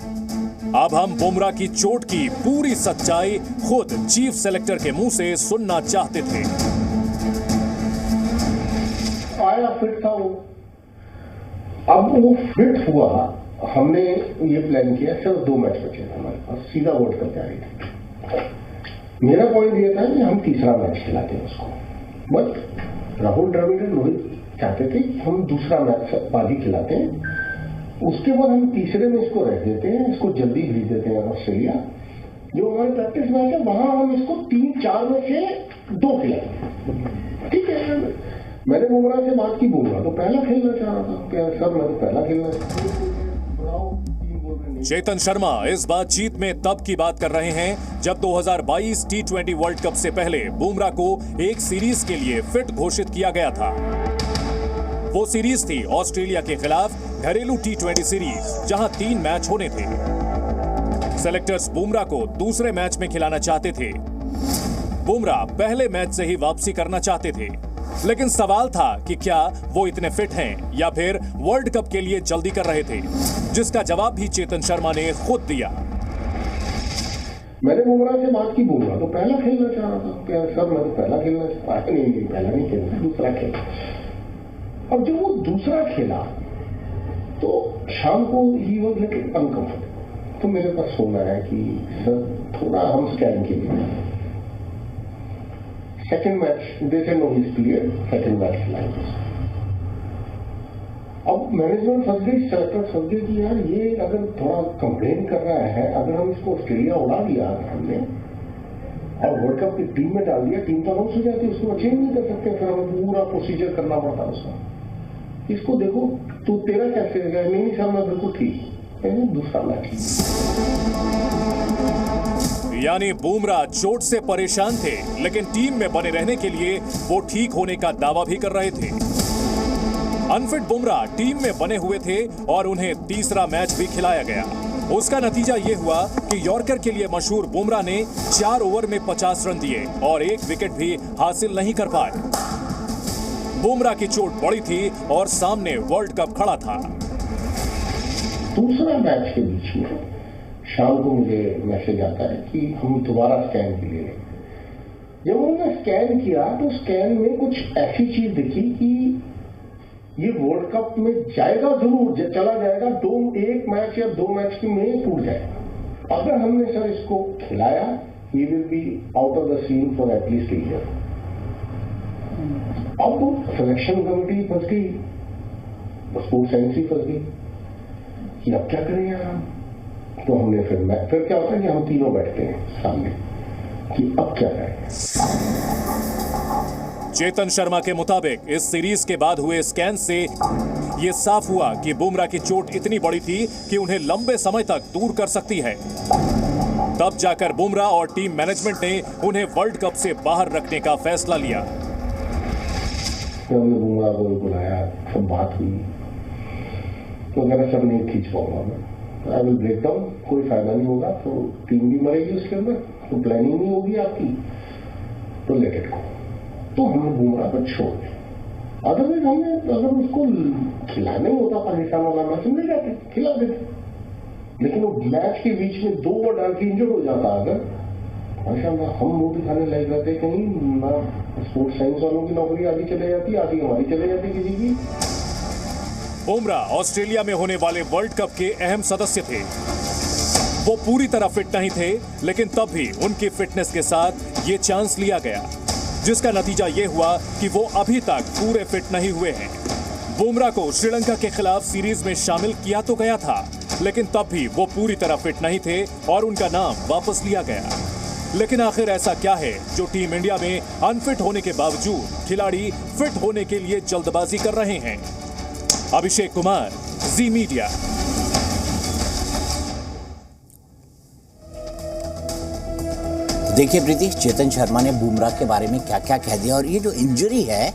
अब हम बुमराह की चोट की पूरी सच्चाई खुद चीफ सेलेक्टर के मुंह से सुनना चाहते थे। आया फिट था वो, अब वो फिट हुआ, हमने ये प्लान किया सिर्फ 2 मैच बचे थे हमारे पास, सीधा वर्ल्ड कप जा रही थी। मेरा पॉइंट ये था कि हम तीसरा मैच खिलाते हैं उसको, बट राहुल द्रविड़ रोहित चाहते थे कि हम दूसरा मैच बाजी खिलाते हैं, उसके बाद हम तीसरे में इसको रख देते हैं, इसको जल्दी भेज देते हैं ऑस्ट्रेलिया। जो हमारे प्रैक्टिस मैच है वहां हम इसको 3-4 में से 2 खिलाते हैं, ठीक है। मैंने बुमराह से बात की, बुमराह तो पहला खेलना चाह रहा था, क्या सर मैं तो पहला खेलना। चेतन शर्मा इस बातचीत में तब की बात कर रहे हैं जब 2022 T20 वर्ल्ड कप से पहले बुमराह को एक सीरीज के लिए फिट घोषित किया गया था। वो सीरीज थी ऑस्ट्रेलिया के खिलाफ घरेलू T20 सीरीज, जहां 3 मैच होने थे। सेलेक्टर्स बुमराह को दूसरे मैच में खिलाना चाहते थे। बुमराह पहले मैच से ही वापसी करना चाहते थे, लेकिन सवाल था कि क्या वो इतने फिट हैं या फिर वर्ल्ड कप के लिए जल्दी कर रहे थे, जिसका जवाब भी चेतन शर्मा ने खुद दिया। मैंने बुमराह से बात की, बुमराह तो पहला खेलना चाह रहा था। क्या सर मैं तो पहला खेलना चाहता नहीं, पहला नहीं खेलना, दूसरा खेला। अब जब वो दूसरा खेला तो शाम को ही वो लिटिल अनकंफर्टेबल, तो मेरे पास फोन आया कि सर थोड़ा हम स्कैन के लिए सेकंड मैच दे से know his clear, second match खिलाएंगे। अब मैनेजमेंट फंस गई, सेलेक्टर फंस गई कि यार ये अगर थोड़ा कंप्लेन कर रहा है, अगर हम इसको ऑस्ट्रेलिया उड़ा दिया हमने और वर्ल्ड कप की टीम में डाल दिया, टीम तो आउट हो जाती, उसको चेंज नहीं कर सकते, फिर हमें पूरा प्रोसीजर करना पड़ता उसका। इसको देखो तू तेरा कैसे गया? नहीं सर मैं बिल्कुल ठीक, दूसरा मैच। यानी बुमराह चोट से परेशान थे, लेकिन टीम में बने रहने के लिए वो ठीक होने का दावा भी कर रहे थे। अनफिट बुमराह टीम में बने हुए थे और उन्हें तीसरा मैच भी खिलाया गया। उसका नतीजा ये हुआ कि यॉर्कर के लिए मशहूर बुमराह ने 4 ओवर में 50 रन दिए और 1 विकेट भी हासिल नहीं कर पाए। बुमराह की चोट बड़ी थी और सामने वर्ल्ड कप खड़ा था। दूसरा मैच के बीच में शाम को मुझे मैसेज आता है कि हम दोबारा स्कैन के लिए। जब उन्होंने स्कैन किया तो स्कैन में कुछ ऐसी चीज दिखी कि ये वर्ल्ड कप में जाएगा जरूर, चला जाएगा, 1 मैच या 2 मैच में टूट जाएगा। अगर हमने सर इसको खिलाया, he will be out of the scene for at least a year। अब सिलेक्शन कमेटी फंस गई, स्पोर्ट्स साइंस ही फंस गई कि अब क्या करें यार हम। तो हमने फिर क्या होता है कि हम तीनों बैठते हैं सामने कि अब क्या करें। चेतन शर्मा के मुताबिक इस सीरीज के बाद हुए स्कैन से ये साफ हुआ कि बुमराह की चोट इतनी बड़ी थी कि उन्हें लंबे समय तक दूर कर सकती है। तब जाकर बुमराह और टीम मैनेजमेंट ने उन्हें वर्ल्ड कप से बाहर रखने का फैसला लिया। हमने बुमराह को बुलाया, सब बात हुई, तो अगर सब नहीं खींच पाऊंगा मैं, आई विल ब्रेक डाउन, कोई फायदा नहीं होगा, तो टीम भी मरेगी उसके अंदर, तो प्लानिंग नहीं होगी आपकी, तो लेट इट गो। तो हमने बुमराह को छोड़ दिया। अदरवाइज हमने अगर उसको खिलाना ही होता पाकिस्तान वाला मैच, हम ले जाते, खिला देते, लेकिन वो मैच के बीच में 2 ओवर डाल के इंजर्ड हो जाता। अगर माशाअल्लाह हम मुंह दिखाने लग जाते, कहीं ना स्पोर्ट्स साइंस वालों की नौकरी आधी चले जाती, आधी हमारी चले जाती किसी की। बुमराह ऑस्ट्रेलिया में होने वाले वर्ल्ड कप के अहम सदस्य थे। वो पूरी तरह फिट नहीं थे, लेकिन तब भी उनकी फिटनेस के साथ ये चांस लिया गया, जिसका नतीजा ये हुआ कि वो अभी तक पूरे फिट नहीं हुए हैं। बुमराह को श्रीलंका के खिलाफ सीरीज में शामिल किया तो गया था, लेकिन तब भी वो पूरी तरह फिट नहीं थे और उनका नाम वापस लिया गया। लेकिन आखिर ऐसा क्या है जो टीम इंडिया में अनफिट होने के बावजूद खिलाड़ी फिट होने के लिए जल्दबाजी कर रहे हैं? अभिषेक कुमार, जी मीडिया। देखिए प्रीति, चेतन शर्मा ने बुमराह के बारे में क्या क्या कह दिया, और ये जो इंजरी है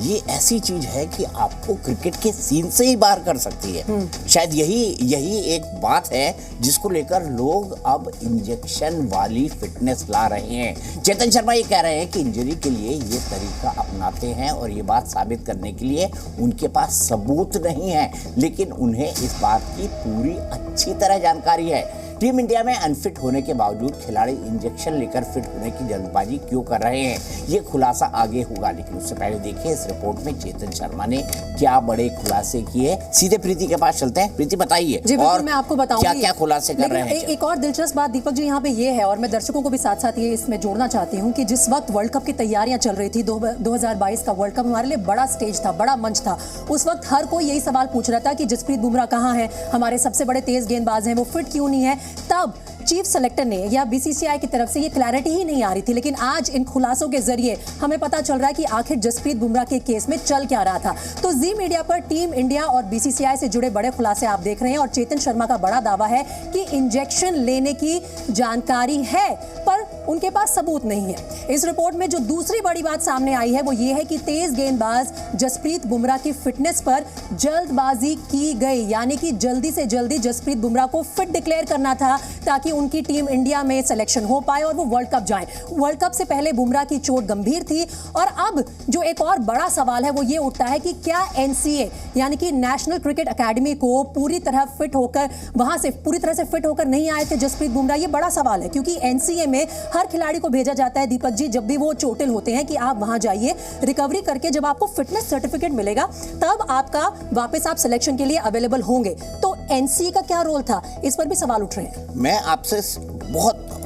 ये ऐसी चीज है कि आपको क्रिकेट के सीन से ही बाहर कर सकती है। शायद यही एक बात है जिसको लेकर लोग अब इंजेक्शन वाली फिटनेस ला रहे हैं। चेतन शर्मा ये कह रहे हैं कि इंजरी के लिए ये तरीका अपनाते हैं और ये बात साबित करने के लिए उनके पास सबूत नहीं है, लेकिन उन्हें इस बात की पूरी अच्छी तरह जानकारी है। टीम इंडिया में अनफिट होने के बावजूद खिलाड़ी इंजेक्शन लेकर फिट होने की जल्दबाजी क्यों कर रहे हैं, ये खुलासा आगे होगा, लेकिन उससे पहले देखिए इस रिपोर्ट में चेतन शर्मा ने क्या बड़े खुलासे किए। सीधे प्रीति के पास चलते हैं। प्रीति बताइए, जी और मैं आपको बताऊंगी क्या क्या खुलासे कर रहे हैं। एक और दिलचस्प बात दीपक जी यहाँ पे ये है, और मैं दर्शकों को भी साथ साथ ये इसमें जोड़ना चाहती हूँ कि जिस वक्त वर्ल्ड कप की तैयारियां चल रही थी, 2022 का वर्ल्ड कप हमारे लिए बड़ा स्टेज था, बड़ा मंच था। उस वक्त हर कोई यही सवाल पूछ रहा था कि जसप्रीत बुमराह कहाँ है, हमारे सबसे बड़े तेज गेंदबाज हैं, वो फिट क्यों नहीं है। तब चीफ सेलेक्टर ने या बीसीसीआई की तरफ से ये क्लैरिटी ही नहीं आ रही थी, लेकिन आज इन खुलासों के जरिए हमें पता चल रहा है कि आखिर जसप्रीत बुमराह के केस में चल क्या रहा था। तो जी मीडिया पर टीम इंडिया और बीसीसीआई से जुड़े बड़े खुलासे आप देख रहे हैं, और चेतन शर्मा का बड़ा दावा है कि इंजेक्शन लेने की जानकारी है, पर उनके पास सबूत नहीं है। इस रिपोर्ट में जो दूसरी बड़ी बात सामने आई है वो ये है कि तेज गेंदबाज जसप्रीत बुमराह की फिटनेस पर जल्दबाजी की गई, यानी कि जल्दी से जल्दी जसप्रीत बुमराह को फिट डिक्लेयर करना था ताकि उनकी टीम इंडिया में सिलेक्शन हो पाए और वो वर्ल्ड कप जाएं। वर्ल्ड कप से पहले बुमराह की चोट गंभीर थी और अब जो एक और बड़ा सवाल है वो ये उठता है कि क्या एनसीए यानी कि नेशनल क्रिकेट एकेडमी को पूरी तरह फिट होकर वहां से पूरी तरह से फिट होकर नहीं आए थे जसप्रीत बुमराह। ये बड़ा सवाल है क्योंकि एनसीए में हर खिलाड़ी को भेजा जाता है दीपक जी, जब भी वो चोटिल होते हैं कि आप वहां जाइए, रिकवरी करके जब आपको फिटनेस सर्टिफिकेट मिलेगा तब आपका वापस आप सिलेक्शन के लिए अवेलेबल होंगे। तो एनसीए का क्या रोल था, इस पर भी सवाल उठ रहे हैं। मैं आपसे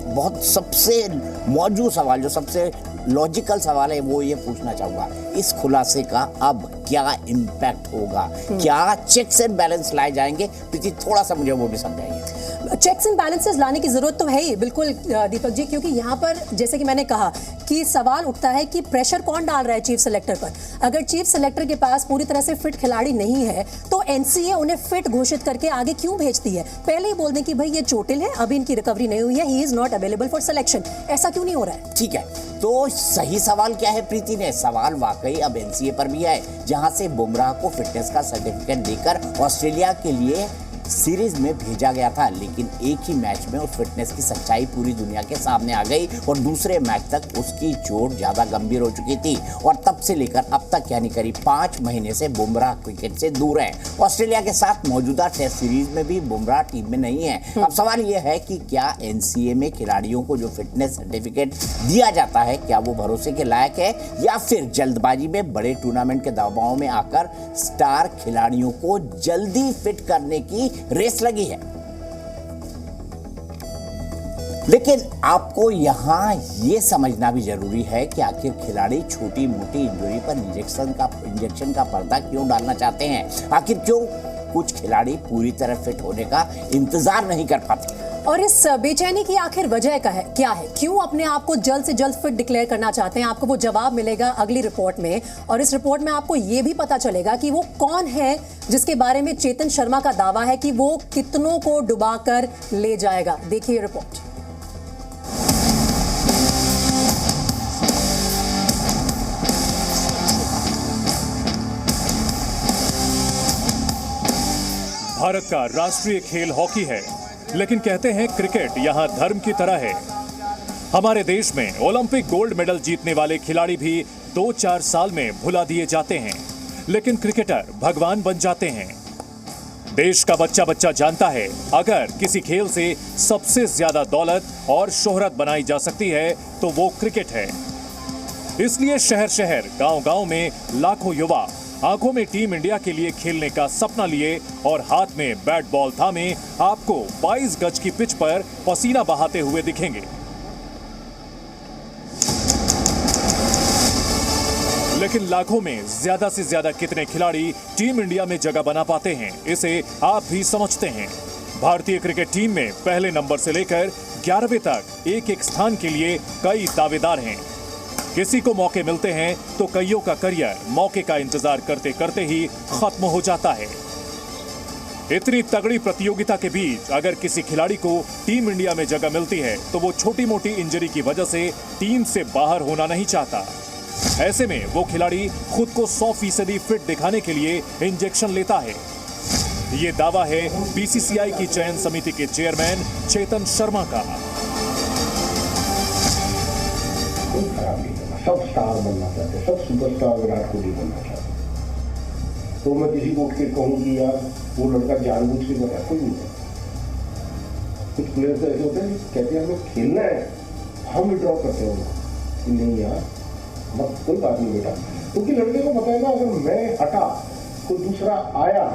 बहुत सबसे मौजूद सवाल, जो सबसे लॉजिकल सवाल है, वो ये पूछना चाहूंगा, इस खुलासे का अब क्या इम्पैक्ट होगा? क्या चेक्स एंड बैलेंस लाए जाएंगे? प्रीति, थोड़ा सा मुझे वो भी समझाइए। चेक्स एंड बैलेंसेस लाने की जरूरत तो है ही बिल्कुल दीपक जी, क्योंकि यहाँ पर जैसे कि मैंने कहा कि सवाल उठता है कि प्रेशर कौन डाल रहा है चीफ सेलेक्टर पर। अगर चीफ सेलेक्टर के पास पूरी तरह से फिट खिलाड़ी नहीं है तो एनसीए उन्हें फिट घोषित करके आगे क्यों भेजती है? पहले ही बोल दें कि भाई ये चोटिल है, अभी इनकी रिकवरी नहीं हुई है, he is not available for selection. ऐसा क्यों नहीं हो रहा है? ठीक है, तो सही सवाल क्या है प्रीति ने? सवाल वाकई अब एनसीए पर भी है, जहां से बुमराह को फिटनेस का सर्टिफिकेट देकर ऑस्ट्रेलिया के लिए सीरीज में भेजा गया था, लेकिन एक ही मैच में उस फिटनेस की सच्चाई पूरी दुनिया के सामने आ गई और दूसरे मैच तक उसकी चोट ज्यादा गंभीर हो चुकी थी और तब से लेकर अब तक यानी करीब 5 महीने से बुमराह क्रिकेट से दूर है। ऑस्ट्रेलिया के साथ मौजूदा टेस्ट सीरीज में भी बुमराह टीम में नहीं है। अब सवाल यह है कि क्या एनसीए में खिलाड़ियों को जो फिटनेस सर्टिफिकेट दिया जाता है क्या वो भरोसे के लायक है, या फिर जल्दबाजी में बड़े टूर्नामेंट के दबाव में आकर स्टार खिलाड़ियों को जल्दी फिट करने की रेस लगी है? लेकिन आपको यहां यह समझना भी जरूरी है कि आखिर खिलाड़ी छोटी मोटी इंजरी पर इंजेक्शन का पर्दा क्यों डालना चाहते हैं? आखिर क्यों कुछ खिलाड़ी पूरी तरह फिट होने का इंतजार नहीं कर पाते? और इस बेचैनी की आखिर वजह क्या है? क्यों अपने आप को जल्द से जल्द फिट डिक्लेयर करना चाहते हैं? आपको वो जवाब मिलेगा अगली रिपोर्ट में, और इस रिपोर्ट में आपको ये भी पता चलेगा कि वो कौन है जिसके बारे में चेतन शर्मा का दावा है कि वो कितनों को डुबाकर ले जाएगा। देखिए रिपोर्ट। भारत का राष्ट्रीय खेल हॉकी है, लेकिन कहते हैं क्रिकेट यहां धर्म की तरह है। हमारे देश में ओलंपिक गोल्ड मेडल जीतने वाले खिलाड़ी भी 2-4 साल में भुला दिए जाते हैं, लेकिन क्रिकेटर भगवान बन जाते हैं। देश का बच्चा बच्चा जानता है, अगर किसी खेल से सबसे ज्यादा दौलत और शोहरत बनाई जा सकती है तो वो क्रिकेट है। इसलिए शहर शहर गांव गांव में लाखों युवा आंखों में टीम इंडिया के लिए खेलने का सपना लिए और हाथ में बैट बॉल थामे आपको 22 गज की पिच पर पसीना बहाते हुए दिखेंगे। लेकिन लाखों में ज्यादा से ज्यादा कितने खिलाड़ी टीम इंडिया में जगह बना पाते हैं, इसे आप भी समझते हैं। भारतीय क्रिकेट टीम में पहले नंबर से लेकर 11वें तक एक एक स्थान के लिए कई दावेदार हैं। किसी को मौके मिलते हैं तो कईयों का करियर मौके का इंतजार करते करते ही खत्म हो जाता है। इतनी तगड़ी प्रतियोगिता के बीच अगर किसी खिलाड़ी को टीम इंडिया में जगह मिलती है तो वो छोटी मोटी इंजरी की वजह से टीम से बाहर होना नहीं चाहता। ऐसे में वो खिलाड़ी खुद को 100% फिट दिखाने के लिए इंजेक्शन लेता है। ये दावा है बीसीसीआई की चयन समिति के चेयरमैन चेतन शर्मा का। सब स्टार बनना चाहते, सब सुपरस्टार विराट कोहली बनना चाहते, तो मैं किसी को उठ के कहूँ कि यार वो लड़का जानबूझ के बना, कोई नहीं। कुछ प्लेयर्स ऐसे होते हैं कहते हैं हमें खेलना है, हम विड्रॉ करते हैं कि नहीं यार मत, कोई बात नहीं बेटा, क्योंकि लड़के को पता है ना अगर मैं हटा कोई दूसरा आया।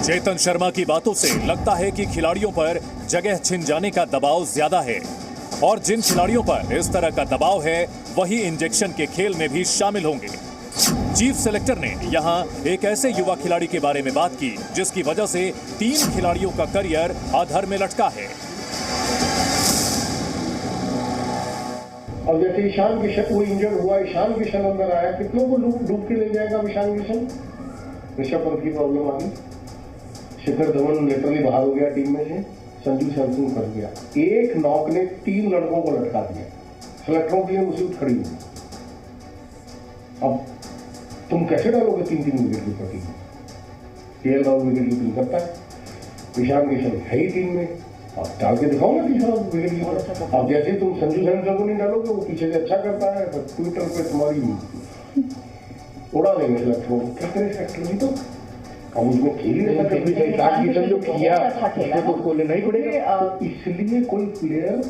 चेतन शर्मा की बातों से लगता है कि खिलाड़ियों पर जगह छिन जाने का दबाव ज्यादा है, और जिन खिलाड़ियों पर इस तरह का दबाव है वही इंजेक्शन के खेल में भी शामिल होंगे। चीफ सेलेक्टर ने यहां एक ऐसे युवा खिलाड़ी के बारे में बात की जिसकी वजह से 3 खिलाड़ियों का करियर अधर में लटका है। अब जैसे ईशान किशन वो इंजर्ड हुआ, ईशान किशन अंदर आया, कितनों को डूब के ले जाएगा ईशान किशन? ऋषभ पंत की प्रॉब्लम आ गई, शिखर धवन लिटरली बाहर हो गया टीम में से, संजू सैमसन फंस गया। एक नॉक ने 3 लड़कों को लटका दिया, सेलेक्टरों के लिए मुसीबत खड़ी हुई। अब तुम कैसे डालोगे 3-3 wicket keeper team? KL Rahul wicket keeping करता है, ईशान किशन है ही टीम में, अब डाल के दिखाओ ना तीसरा विकेट कीपर। अब जैसे तुम संजू सैमसन को नहीं डालोगे, वो पीछे से अच्छा करता है, तो ट्विटर पे तुम्हारी उड़ा देंगे सेलेक्टरों को। क्या करें सेलेक्टर भी? तो अब उसमें खेल ही नहीं सकते, ईशान किशन जो किया उसको तो लेना ही पड़ेगा। तो इसलिए कोई प्लेयर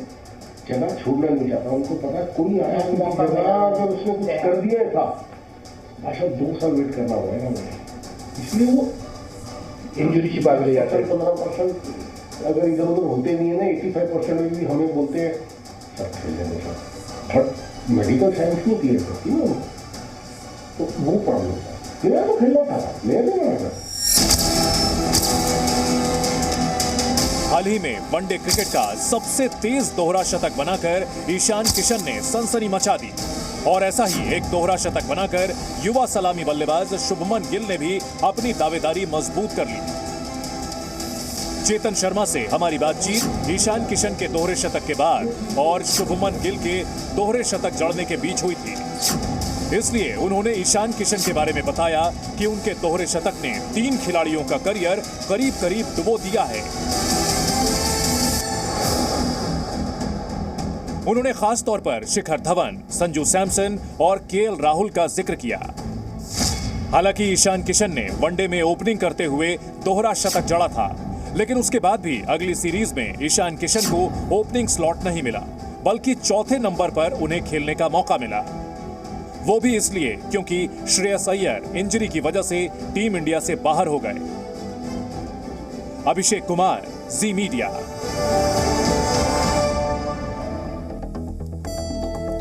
जगह छोड़ना नहीं चाहता, उनको पता है कोई आया अगर उसने कुछ कर दिया था, अच्छा 2 साल वेट करना होगा मुझे, इसलिए वो इंजरी की बात ले जाते हैं। 15% अगर इधर उधर होते नहीं है ना, 85% में भी हमें बोलते हैं सर खेल लेंगे सर, बट मेडिकल साइंस नहीं क्लियर करती ना, तो वो प्रॉब्लम था। मेरा तो खेलना था, मेरा नहीं मना था। हाल ही में वनडे क्रिकेट का सबसे तेज दोहरा शतक बनाकर ईशान किशन ने सनसनी मचा दी, और ऐसा ही एक दोहरा शतक बनाकर युवा सलामी बल्लेबाज शुभमन गिल ने भी अपनी दावेदारी मजबूत कर ली। चेतन शर्मा से हमारी बातचीत ईशान किशन के दोहरे शतक के बाद और शुभमन गिल के दोहरे शतक जड़ने के बीच हुई थी, इसलिए उन्होंने ईशान किशन के बारे में बताया कि उनके दोहरे शतक ने 3 खिलाड़ियों का करियर करीब करीब डुबो दिया है। उन्होंने खास तौर पर शिखर धवन, संजू सैमसन और केएल राहुल का जिक्र किया। हालांकि ईशान किशन ने वनडे में ओपनिंग करते हुए दोहरा शतक जड़ा था, लेकिन उसके बाद भी अगली सीरीज में ईशान किशन को ओपनिंग स्लॉट नहीं मिला, बल्कि चौथे नंबर पर उन्हें खेलने का मौका मिला। वो भी इसलिए क्योंकि श्रेयस अय्यर इंजरी की वजह से टीम इंडिया से बाहर हो गए। अभिषेक कुमार, जी मीडिया।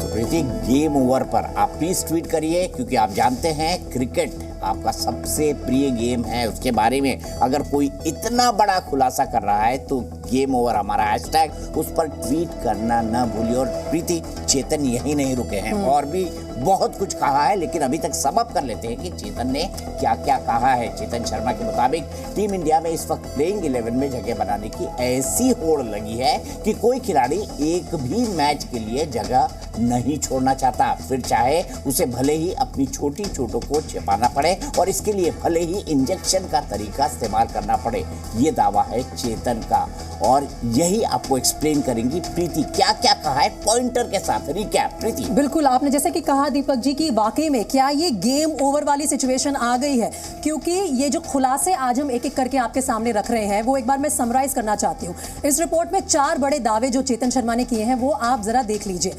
प्रीति, गेम ओवर पर आप प्लीज ट्वीट करिए, क्योंकि आप जानते हैं क्रिकेट आपका सबसे प्रिय गेम है। उसके बारे में अगर कोई इतना बड़ा खुलासा कर रहा है तो गेम ओवर हमारा हैशटैग, उस पर ट्वीट करना ना भूलिए। और प्रीति, चेतन यही नहीं रुके हैं, और भी बहुत कुछ कहा है, लेकिन अभी तक सम अप कर लेते हैं कि चेतन ने क्या क्या कहा है। चेतन शर्मा के मुताबिक टीम इंडिया में इस वक्त प्लेइंग 11 में जगह बनाने की ऐसी होड़ लगी है कि कोई खिलाड़ी एक भी मैच के लिए जगह नहीं छोड़ना चाहता, फिर चाहे उसे भले ही अपनी छोटी चोटों को छिपाना पड़े और इसके लिए भले ही इंजेक्शन का तरीका इस्तेमाल करना पड़े। ये दावा है चेतन का, और यही आपको एक्सप्लेन करेंगी प्रीति क्या क्या कहा है पॉइंटर के साथ। रिकैप प्रीति। बिल्कुल, आपने जैसे कि कहा दीपक जी की वाकई में क्या ये गेम ओवर वाली सिचुएशन आ गई है, क्योंकि ये जो खुलासे आज हम एक एक करके आपके सामने रख रहे हैं, वो एक बार मैं समराइज करना चाहती हूँ। इस रिपोर्ट में 4 बड़े दावे जो चेतन शर्मा ने किए हैं वो आप जरा देख लीजिए।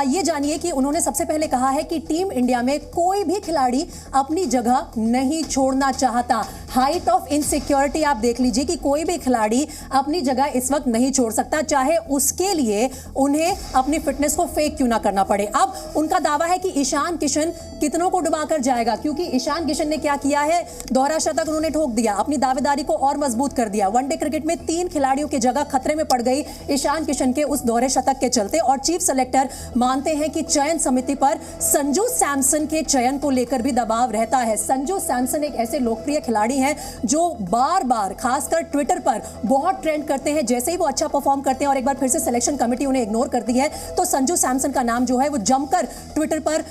ये जानिए कि उन्होंने सबसे पहले कहा है कि टीम इंडिया में कोई भी खिलाड़ी अपनी जगह नहीं छोड़ना चाहता। हाइट ऑफ इनसिक्योरिटी आप देख लीजिए कि कोई भी खिलाड़ी अपनी जगह इस वक्त नहीं छोड़ सकता, चाहे उसके लिए उन्हें अपनी फिटनेस को फेक क्यों ना करना पड़े। अब उनका दावा है कि ईशान किशन कितनों को डुबाकर जाएगा, क्योंकि ईशान किशन ने क्या किया है, दोहरा शतक उन्होंने ठोक दिया, अपनी दावेदारी को और मजबूत कर दिया। वनडे क्रिकेट में 3 खिलाड़ियों की जगह खतरे में पड़ गई ईशान किशन के उस दोहरे शतक के चलते, और चीफ सेलेक्टर मानते हैं कि चयन समिति पर संजू सैमसन के चयन को लेकर भी दबाव रहता है। संजू सैमसन एक ऐसे लोकप्रिय खिलाड़ी हैं जो बार बार खासकर ट्विटर पर बहुत ट्रेंड करते हैं। जैसे ही वो अच्छा परफॉर्म करते हैं और एक बार फिर से सिलेक्शन कमेटी उन्हें इग्नोर करती है, तो संजू सैमसन का नाम जो है वो जमकर ट्विटर पर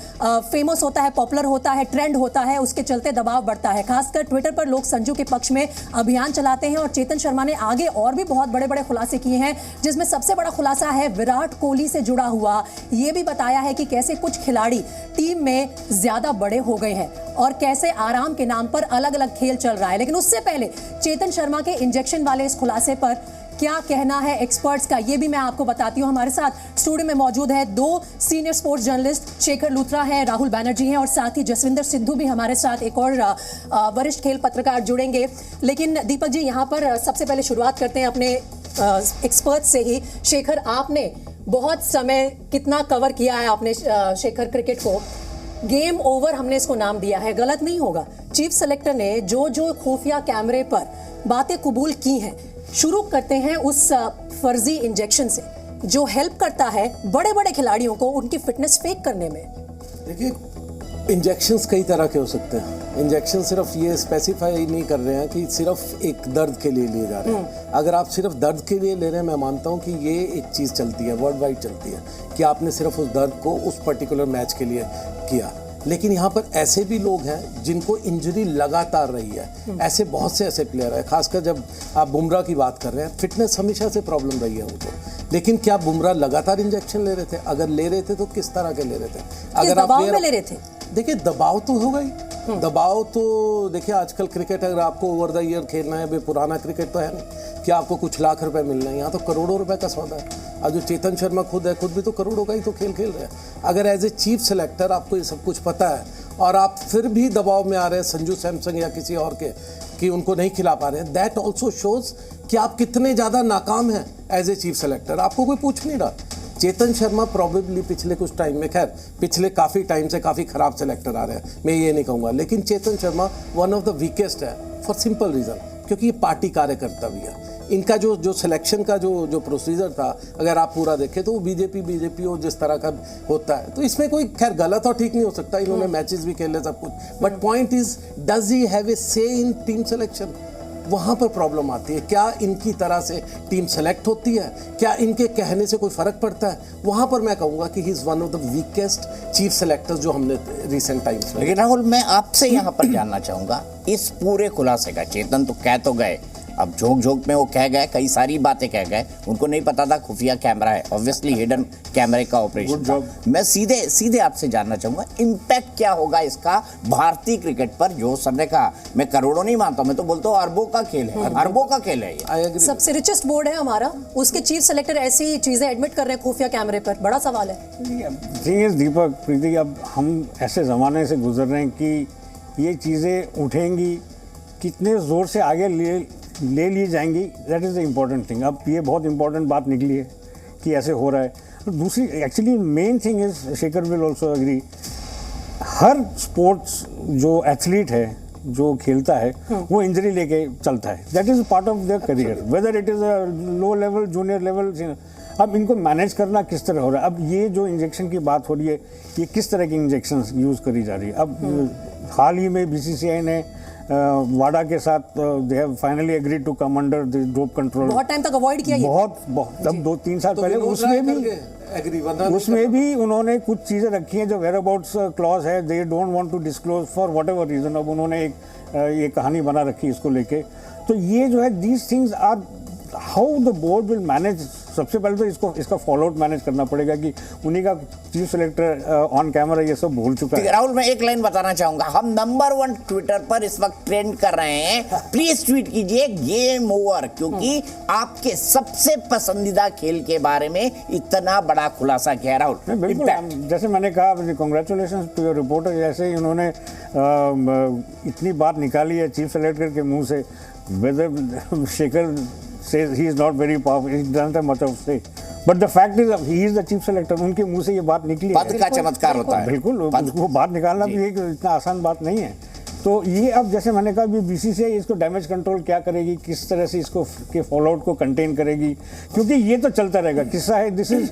फेमस होता है, पॉपुलर होता है, ट्रेंड होता है, उसके चलते दबाव बढ़ता है। खासकर ट्विटर पर लोग संजू के पक्ष में अभियान चलाते हैं। और चेतन शर्मा ने आगे और भी बहुत बड़े बड़े खुलासे किए हैं, जिसमें सबसे बड़ा खुलासा है विराट कोहली से जुड़ा हुआ। यह भी बताया है कि कैसे कुछ खिलाड़ी टीम में ज्यादा बड़े हो गए हैं और कैसे आराम के नाम पर अलग अलग खेल चल रहा है। लेकिन उससे पहले चेतन शर्मा के इंजेक्शन वाले इस खुलासे पर क्या कहना है एक्सपर्ट्स का, ये भी मैं आपको बताती हूँ। हमारे साथ स्टूडियो में मौजूद है 2 senior sports journalist, Shekhar Luthra है, राहुल बैनर्जी हैं, और साथ ही जसविंदर सिद्धू भी हमारे साथ, एक और वरिष्ठ खेल पत्रकार जुड़ेंगे। लेकिन दीपक जी, यहाँ पर सबसे पहले शुरुआत करते हैं अपने एक्सपर्ट्स से ही। शेखर, आपने बहुत समय कितना कवर किया है आपने शेखर क्रिकेट को, गेम ओवर हमने इसको नाम दिया है, गलत नहीं होगा। चीफ सेलेक्टर ने जो जो खुफिया कैमरे पर बातें कबूल की हैं, शुरू करते हैं उस फर्जी इंजेक्शन से जो हेल्प करता है बड़े बड़े खिलाड़ियों को उनकी फिटनेस फेक करने में। देखिए, इंजेक्शंस कई तरह के हो सकते हैं। इंजेक्शन सिर्फ ये स्पेसिफाई नहीं कर रहे हैं कि सिर्फ एक दर्द के लिए लिए जा रहे हैं। अगर आप सिर्फ दर्द के लिए ले रहे हैं, मैं मानता हूँ कि ये एक चीज़ चलती है, वर्ल्ड वाइड चलती है कि आपने सिर्फ उस दर्द को उस पर्टिकुलर मैच के लिए किया। लेकिन यहाँ पर ऐसे भी लोग हैं जिनको इंजरी लगातार रही है। ऐसे बहुत से ऐसे प्लेयर हैं, खासकर जब आप बुमराह की बात कर रहे हैं, फिटनेस हमेशा से प्रॉब्लम रही है उनको। लेकिन क्या बुमराह लगातार इंजेक्शन ले रहे थे? अगर ले रहे थे तो किस तरह के ले रहे थे? अगर आप दबाव में ले रहे थे? देखिए, दबाव तो होगा ही। दबाव तो देखिए, आजकल क्रिकेट अगर आपको ओवर द ईयर खेलना है, पुराना क्रिकेट तो है नहीं कि आपको कुछ लाख रुपए मिलना है। यहाँ तो करोड़ों रुपए का सौदा है। अब जो चेतन शर्मा खुद है, खुद भी तो करोड़ों का ही तो खेल खेल रहे हैं। अगर एज ए चीफ सेलेक्टर आपको ये सब कुछ पता है और आप फिर भी दबाव में आ रहे हैं संजू सैमसन या किसी और के कि उनको नहीं खिला पा रहे हैं, दैट ऑल्सो शोज कि आप कितने ज़्यादा नाकाम हैं एज ए चीफ सेलेक्टर। आपको कोई पूछ नहीं रहा। चेतन शर्मा प्रॉबेबली पिछले कुछ टाइम में, खैर पिछले काफ़ी टाइम से काफ़ी ख़राब सेलेक्टर आ रहे हैं, मैं ये नहीं कहूँगा, लेकिन Chetan Sharma one of the weakest है फॉर सिंपल रीज़न, क्योंकि ये पार्टी कार्यकर्ता भी है। इनका जो सिलेक्शन का जो प्रोसीजर था, अगर आप पूरा देखें तो वो बीजेपी और जिस तरह का होता है, तो इसमें कोई खैर गलत और ठीक नहीं हो सकता। इन्होंने मैचेस भी खेले सब कुछ, but point is does he have a से इन टीम सिलेक्शन? वहाँ पर प्रॉब्लम आती है। क्या इनकी तरह से टीम सेलेक्ट होती है? क्या इनके कहने से कोई फ़र्क पड़ता है? वहाँ पर मैं कहूँगा कि he is one of the weakest chief selectors जो हमने रिसेंट टाइम्स में। लेकिन राहुल, मैं आपसे यहाँ पर जानना चाहूँगा इस पूरे खुलासे का। चेतन तो कह तो गए, अब झोंक में वो कह गए, कई सारी बातें कह गए, उनको नहीं पता था खुफिया कैमरा है, ऑब्वियसली हिडन कैमरे का ऑपरेशन था। मैं सीधे आपसे जानना चाहूंगा इम्पैक्ट क्या होगा इसका भारतीय क्रिकेट पर? जो सबने कहा, मैं करोड़ों नहीं मानता, मैं तो बोलता हूँ अरबों का खेल है, अरबों का खेल है ये। सबसे रिचेस्ट बोर्ड है हमारा, उसके चीफ सेलेक्टर ऐसी चीजें एडमिट कर रहे हैं खुफिया कैमरे पर, बड़ा सवाल है। दीपक, प्रीति, अब हम ऐसे जमाने से गुजर रहे हैं कि ये चीजें उठेंगी, कितने जोर से आगे ले ली जाएंगी, that is the important thing. अब ये बहुत इंपॉर्टेंट बात निकली है कि ऐसे हो रहा है। दूसरी actually main thing is, Shekhar will also agree, हर स्पोर्ट्स जो एथलीट है, जो खेलता है, वो इंजरी लेके चलता है। That is part of their career, whether it is a low level, junior level. अब इनको मैनेज करना किस तरह हो रहा है? अब ये जो इंजेक्शन की बात हो रही है, ये किस तरह की इंजेक्शन यूज़ करी जा रही है? अब हाल ही में BCCI ने वाडा के साथ they have finally agreed to come under the dope control. बहुत टाइम तक अवॉइड किया ये, बहुत तब 2-3 साल पहले उसमें भी उन्होंने कुछ चीज़ें रखी हैं जो वेयर अबाउट्स क्लॉज है, they don't want to disclose for whatever reason. अब उन्होंने एक ये कहानी बना रखी इसको लेके। तो ये जो है, these things are how the board will manage. सबसे पहले तो इसका फॉलो आउट मैनेज करना पड़ेगा कि उन्हीं का चीफ सेलेक्टर ऑन कैमरा ये सब बोल चुका है। राहुल, मैं एक लाइन बताना चाहूंगा, हम नंबर 1 ट्विटर पर इस वक्त ट्रेंड कर रहे हैं, प्लीज ट्वीट कीजिए गेम ओवर, क्योंकि आपके सबसे पसंदीदा खेल के बारे में इतना बड़ा खुलासा किया है। राहुल, बिल्कुल, जैसे मैंने कहा, कांग्रेचुलेशन टू योर रिपोर्टर, जैसे ही उन्होंने इतनी बात निकाली है चीफ सेलेक्टर के मुंह से, whether Shekhar says he is not very powerful, he doesn't have much of say, but the fact is he is the chief selector, उनके मुंह से ये बात निकली है। पद का चमत्कार होता है। बिल्कुल, वो बात निकालना भी एक इतना आसान बात नहीं है। तो ये अब जैसे मैंने कहा, BCCI इसको डैमेज कंट्रोल क्या करेगी, किस तरह से इसको के फॉलो आउट को कंटेन करेगी, क्योंकि ये तो चलता रहेगा। किस्सा है, दिस इज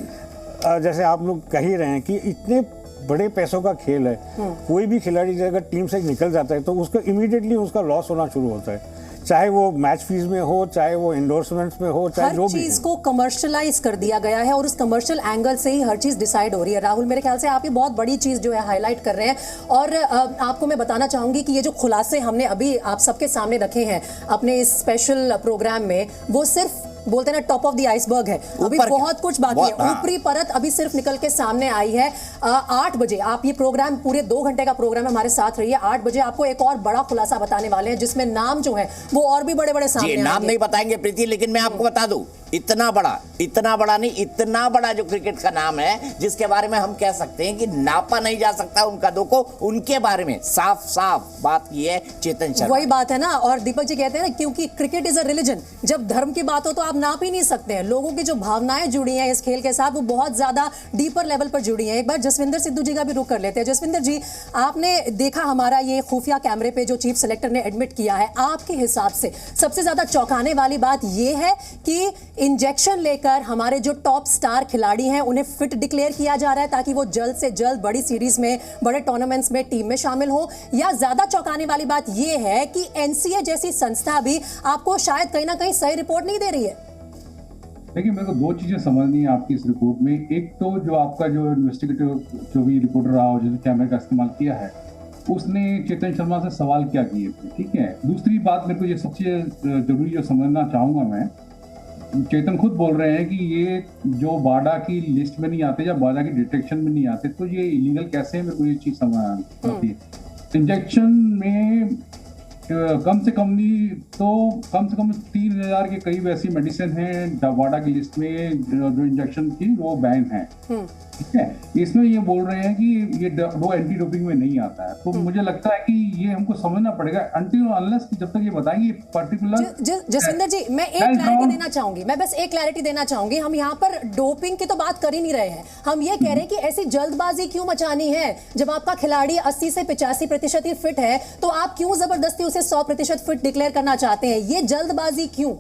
जैसे आप लोग कह ही रहे हैं कि इतने बड़े पैसों का खेल है, कोई भी खिलाड़ी अगर टीम से निकल जाता है तो उसका इमीडिएटली उसका लॉस होना शुरू होता है, चाहे वो मैच फीस में हो, चाहे वो एंडोर्समेंट्स में हो, चाहे जो भी। हर चीज को कमर्शियलाइज कर दिया गया है और उस कमर्शियल एंगल से ही हर चीज डिसाइड हो रही है। राहुल, मेरे ख्याल से आप ये बहुत बड़ी चीज जो है हाईलाइट कर रहे हैं। और आपको मैं बताना चाहूंगी कि ये जो खुलासे हमने अभी आप सबके सामने रखे हैं अपने इस स्पेशल प्रोग्राम में, वो सिर्फ बोलते हैं ना टॉप ऑफ द आइसबर्ग है, अभी बहुत कुछ बाकी है। ऊपरी परत अभी सिर्फ निकल के सामने आई है। 8 बजे आप ये प्रोग्राम, पूरे 2 घंटे का प्रोग्राम हमारे साथ रहिए। 8 बजे आपको एक और बड़ा खुलासा बताने वाले हैं, जिसमें नाम जो है वो और भी बड़े बड़े सामने आएंगे। नाम नहीं बताएंगे प्रीति, लेकिन मैं आपको बता दूं, इतना बड़ा नहीं, इतना बड़ा जो क्रिकेट का नाम है, जिसके बारे में हम कह सकते हैं कि नापा नहीं जा सकता उन कदों को, उनके बारे में साफ साफ बात की है चेतन शर्मा। वही बात है ना, और दीपक जी कहते हैं ना, क्योंकि क्रिकेट इज अ रिलीजन, जब धर्म की बात हो तो आप नाप ही नहीं सकते हैं। लोगों की जो भावनाएं जुड़ी हैं इस खेल के साथ, वो बहुत ज्यादा डीपर लेवल पर जुड़ी हैं। एक बार जसविंदर सिद्धू जी का भी रुख कर लेते हैं। जसविंदर जी, आपने देखा हमारा ये खुफिया कैमरे पे जो चीफ सेलेक्टर ने एडमिट किया है, आपके हिसाब से सबसे ज्यादा चौंकाने वाली बात ये है कि इंजेक्शन लेकर हमारे जो टॉप स्टार खिलाड़ी हैं उन्हें फिट डिक्लेयर किया जा रहा है ताकि वो जल्द से जल्द बड़ी सीरीज में, बड़े टूर्नामेंट्स में टीम में शामिल हो, या ज्यादा चौंकाने वाली बात यह है कि एनसीए जैसी संस्था भी आपको शायद कहीं ना कहीं सही रिपोर्ट नहीं दे रही है? देखिए, मेरे को दो चीजें समझनी है आपकी इस रिपोर्ट में। एक तो जो आपका जो इन्वेस्टिगेटिव जो भी रिपोर्टर रहा हो, जिसने कैमरे का इस्तेमाल किया है, उसने चेतन शर्मा से सवाल क्या किए थे, ठीक है। दूसरी बात, मेरे को ये सबसे जरूरी जो समझना चाहूंगा मैं, चेतन खुद बोल रहे हैं कि ये जो बाडा की लिस्ट में नहीं आते या बाडा की डिटेक्शन में नहीं आते, तो ये इलीगल कैसे है, मेरे को ये चीज समझ आती है। इंजेक्शन में कम से कम नहीं तो कम से कम 3000 के करीब ऐसी मेडिसिन हैं वाडा की लिस्ट में जो इंजेक्शन की वो बैन है, ठीक है। इसमें ये बोल रहे हैं कि ये वो एंटी डोपिंग में नहीं आता है, तो मुझे लगता है कि ये हमको समझना पड़ेगा अनटिल अनलेस जब तक ये बताएंगे पर्टिकुलर। जसविंदर जी, मैं एक क्लैरिटी देना चाहूंगी, मैं बस एक क्लैरिटी देना चाहूंगी। हम यहाँ पर डोपिंग की तो बात कर ही नहीं रहे हैं, हम ये कह रहे हैं कि ऐसी जल्दबाजी क्यों मचानी है? जब आपका खिलाड़ी 80 से 85% ही फिट है तो आप क्यों जबरदस्ती उसे 100% फिट डिक्लेयर करना चाहते हैं? ये जल्दबाजी क्यों?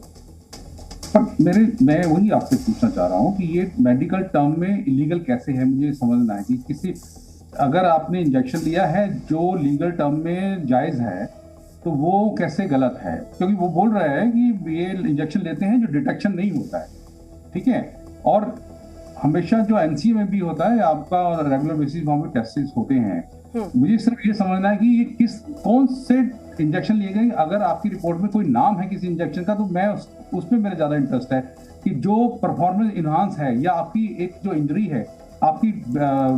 मैं वही आपसे पूछना चाह रहा हूँ कि ये मेडिकल टर्म में इलीगल कैसे है, मुझे समझना है कि किसी अगर आपने इंजेक्शन लिया है जो लीगल टर्म में जायज है तो वो कैसे गलत है, क्योंकि वो बोल रहा है कि ये इंजेक्शन लेते हैं जो डिटेक्शन नहीं होता है, ठीक है। और हमेशा जो एनसीए में भी होता है आपका रेगुलर बेसिस वहां पे टेस्ट होते हैं। मुझे सिर्फ ये समझना है कि ये कौन से इंजेक्शन लिए गए। अगर आपकी रिपोर्ट में कोई नाम है किसी इंजेक्शन का तो मैं उसमें मेरा ज्यादा इंटरेस्ट है कि जो परफॉर्मेंस इनहांस है या आपकी एक जो इंजरी है आपकी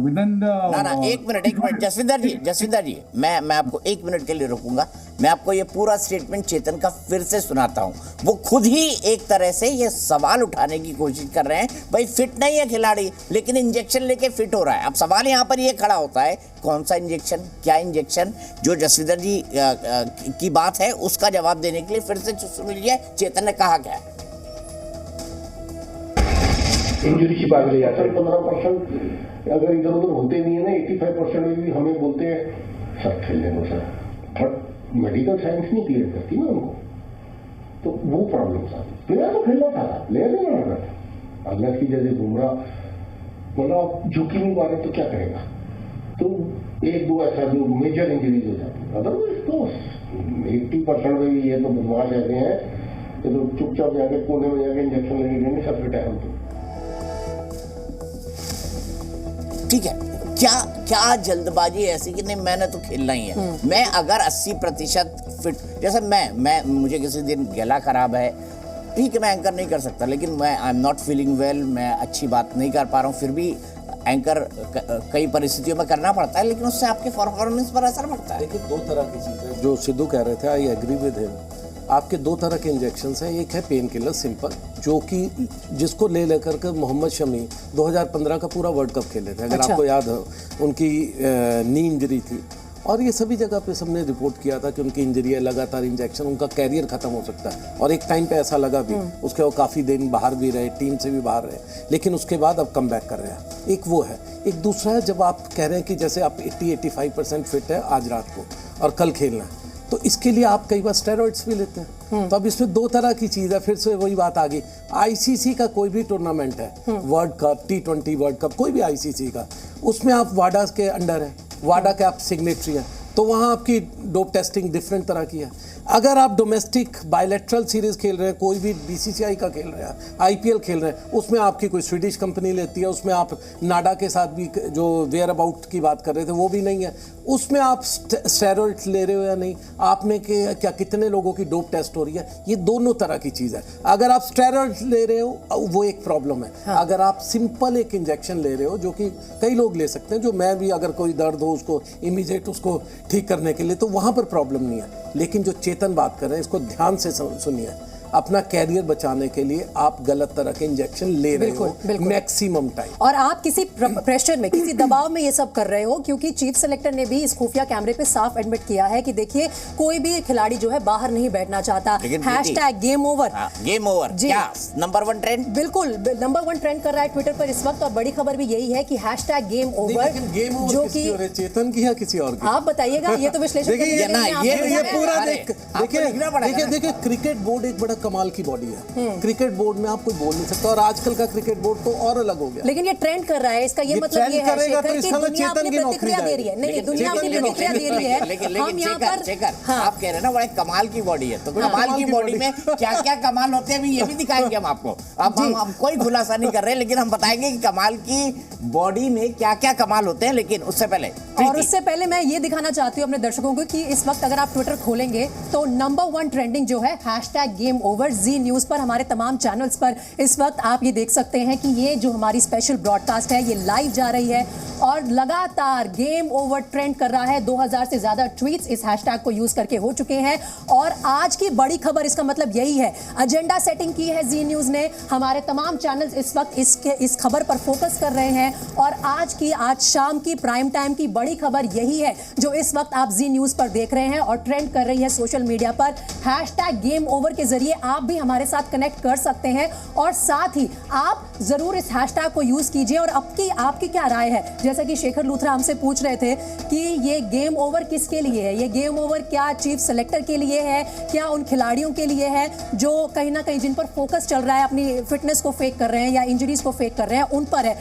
विद इन ना एक मिनट जसविंदर जी मैं आपको 1 मिनट के लिए रोकूंगा। मैं आपको ये पूरा स्टेटमेंट चेतन का फिर से सुनाता हूं। वो खुद ही एक तरह से ये सवाल उठाने की कोशिश कर रहे हैं, भाई फिट नहीं है खिलाड़ी लेकिन इंजेक्शन लेके फिट हो रहा है। अब सवाल यहाँ पर ये खड़ा होता है, कौन सा इंजेक्शन, क्या इंजेक्शन? जो जसविंदर जी की बात है उसका जवाब देने के लिए फिर से सुन लीजिए चेतन ने कहा क्या है। इंजरी छिपा के ले जाते हैं। 15% अगर इधर उधर होते नहीं है ना, 85% में भी हमें बोलते हैं सर खेलने दो सर, बट मेडिकल साइंस नहीं क्लियर करती ना उनको, तो वो प्रॉब्लम था। प्लेयर तो खेलना था, प्लेयर नहीं मारना था। अगला की जैसे बुमराह मतलब झुकी नहीं मारे तो क्या करेगा, तो 1-2 ऐसा जो मेजर इंजरीज हो जाती है। अदरवाइज तो 80% में भी ये तो बदमाश रहते हैं, ये तो चुपचाप जाके कोने में जाके इंजेक्शन लेके देंगे सब रिटायर होते। ठीक है, क्या जल्दबाजी ऐसी कि नहीं मैंने तो खेलना ही है। मैं अगर 80% फिट, जैसे मैं मुझे किसी दिन गला खराब है, ठीक है मैं एंकर नहीं कर सकता, लेकिन मैं I am not feeling well, मैं अच्छी बात नहीं कर पा रहा हूँ, फिर भी एंकर कई परिस्थितियों में करना पड़ता है, लेकिन उससे आपके परफॉर्मेंस पर असर पड़ता है। देखिए 2 तरह की चीज़ें जो सिद्धू कह रहे थे, आई एग्री विद हिम। आपके 2 तरह के इंजेक्शंस हैं। एक है पेन किलर सिंपल, जो कि जिसको ले लेकर के मोहम्मद शमी 2015 का पूरा वर्ल्ड कप खेले थे, अगर आपको याद हो। उनकी नी इंजरी थी और ये सभी जगह पे सबने रिपोर्ट किया था कि उनकी इंजरी है, लगातार इंजेक्शन, उनका कैरियर खत्म हो सकता है। और एक टाइम पे ऐसा लगा भी, उसके वो काफ़ी दिन बाहर भी रहे, टीम से भी बाहर रहे, लेकिन उसके बाद अब कम बैक कर रहे हैं। एक वो है। एक दूसरा है, जब आप कह रहे हैं कि जैसे आप 80-85% फिट है आज रात को और कल खेलना है, तो इसके लिए आप कई बार स्टेरॉइड्स भी लेते हैं। तो अब इसमें 2 तरह की चीज़ है। फिर से वही बात आ गई, आईसीसी का कोई भी टूर्नामेंट है, world cup, T20 world cup, कोई भी आईसीसी का, उसमें आप वाडा के अंडर है, वाडा के आप सिग्नेटरी हैं, तो वहाँ आपकी डोप टेस्टिंग डिफरेंट तरह की है। अगर आप डोमेस्टिक बायलैटरल सीरीज खेल रहे हैं, कोई भी बीसीसीआई का खेल रहे हैं, आईपीएल खेल रहे हैं, उसमें आपकी कोई स्वीडिश कंपनी लेती है, उसमें आप नाडा के साथ भी जो वेयर अबाउट की बात कर रहे थे वो भी नहीं है, उसमें आप स्टेरॉइड्स ले रहे हो या नहीं, आपने क्या कितने लोगों की डोप टेस्ट हो रही है, ये दोनों तरह की चीज़ है। अगर आप स्टेरॉइड्स ले रहे हो वो एक प्रॉब्लम है। अगर आप सिंपल एक इंजेक्शन ले रहे हो, जो कि कई लोग ले सकते हैं, जो मैं भी अगर कोई दर्द हो उसको इमीडिएट उसको ठीक करने के लिए, तो वहाँ पर प्रॉब्लम नहीं है। लेकिन जो चेतन बात कर रहे हैं, इसको ध्यान से सुनिए। अपना कैरियर बचाने के लिए आप गलत तरह के इंजेक्शन ले रहे हो मैक्सिमम टाइम, और आप किसी प्रेशर में, किसी दबाव में ये सब कर रहे हो, क्योंकि चीफ सेलेक्टर ने भी इस खुफिया कैमरे पे साफ एडमिट किया है कि देखिए कोई भी खिलाड़ी जो है बाहर नहीं बैठना चाहता। #गेम ओवर, गेम ओवर क्या नंबर 1 ट्रेंड? बिल्कुल नंबर 1 ट्रेंड कर रहा है ट्विटर पर इस वक्त। और बड़ी खबर भी यही है कि #गेम ओवर, जो कि चेतन की या किसी और की, आप बताइएगा, ये तो विश्लेषण देखिए पूरा देखिए क्रिकेट बोर्ड एक बड़ा कमाल की बॉडी है। क्रिकेट बोर्ड में आप कोई बोल नहीं सकता, और आजकल का क्रिकेट बोर्ड तो और अलग हो गया। लेकिन ये ट्रेंड कर रहा है, इसका ये मतलब ट्रेंड ये है करेगा तो शेखर कि इसका मतलब दुनिया अपनी चेतन की नौकरी प्रतिक्रिया दे रही है। नहीं, दुनिया अपनी प्रतिक्रिया दे रही है। लेकिन यहाँ चेकर पर चेकर हाँ। आप कह रहे हैं ना बड़े कमाल की बॉडी है, तो कमाल की बॉडी में क्या क्या कमाल होते हैं अभी ये भी दिखाएंगे हम आपको। अब हम कोई खुलासा नहीं कर रहे, लेकिन हम बताएंगे कि कमाल की बॉडी में क्या क्या कमाल होते हैं। लेकिन उससे पहले और उससे पहले मैं ये दिखाना चाहती हूँ अपने दर्शकों को कि इस वक्त अगर आप ट्विटर खोलेंगे तो नंबर 1 ट्रेंडिंग जो है #गेम ओवर जी न्यूज़ पर, हमारे तमाम चैनल्स पर इस वक्त आप ये देख सकते हैं कि ये जो हमारी स्पेशल ब्रॉडकास्ट है ये लाइव जा रही है और लगातार गेम ओवर ट्रेंड कर रहा है। 2000 से ज्यादा ट्वीट्स इस हैशटैग को यूज करके हो चुके हैं। और आज की बड़ी खबर, इसका मतलब यही है, एजेंडा सेटिंग की है जी न्यूज़ ने। हमारे तमाम चैनल्स इस वक्त इस खबर पर फोकस कर रहे हैं और आज शाम की प्राइम टाइम की बड़ी खबर यही है जो इस वक्त आप जी न्यूज़ पर देख रहे हैं और ट्रेंड कर रही है सोशल मीडिया पर। #गेम ओवर के जरिए आप भी हमारे साथ कनेक्ट कर सकते हैं और साथ ही आप जरूर इस हैशटैग को यूज कीजिए। और आपकी क्या राय है, जैसा कि शेखर लूथरा हमसे पूछ रहे थे कि ये गेम ओवर किसके लिए है, ये गेम ओवर क्या चीफ सेलेक्टर के लिए है, क्या उन खिलाड़ियों के लिए है जो कहीं ना कहीं जिन पर फोकस चल रहा है, अपनी फिटनेस को फेक कर रहे हैं या इंजरीज को फेक कर रहे हैं, उन पर है।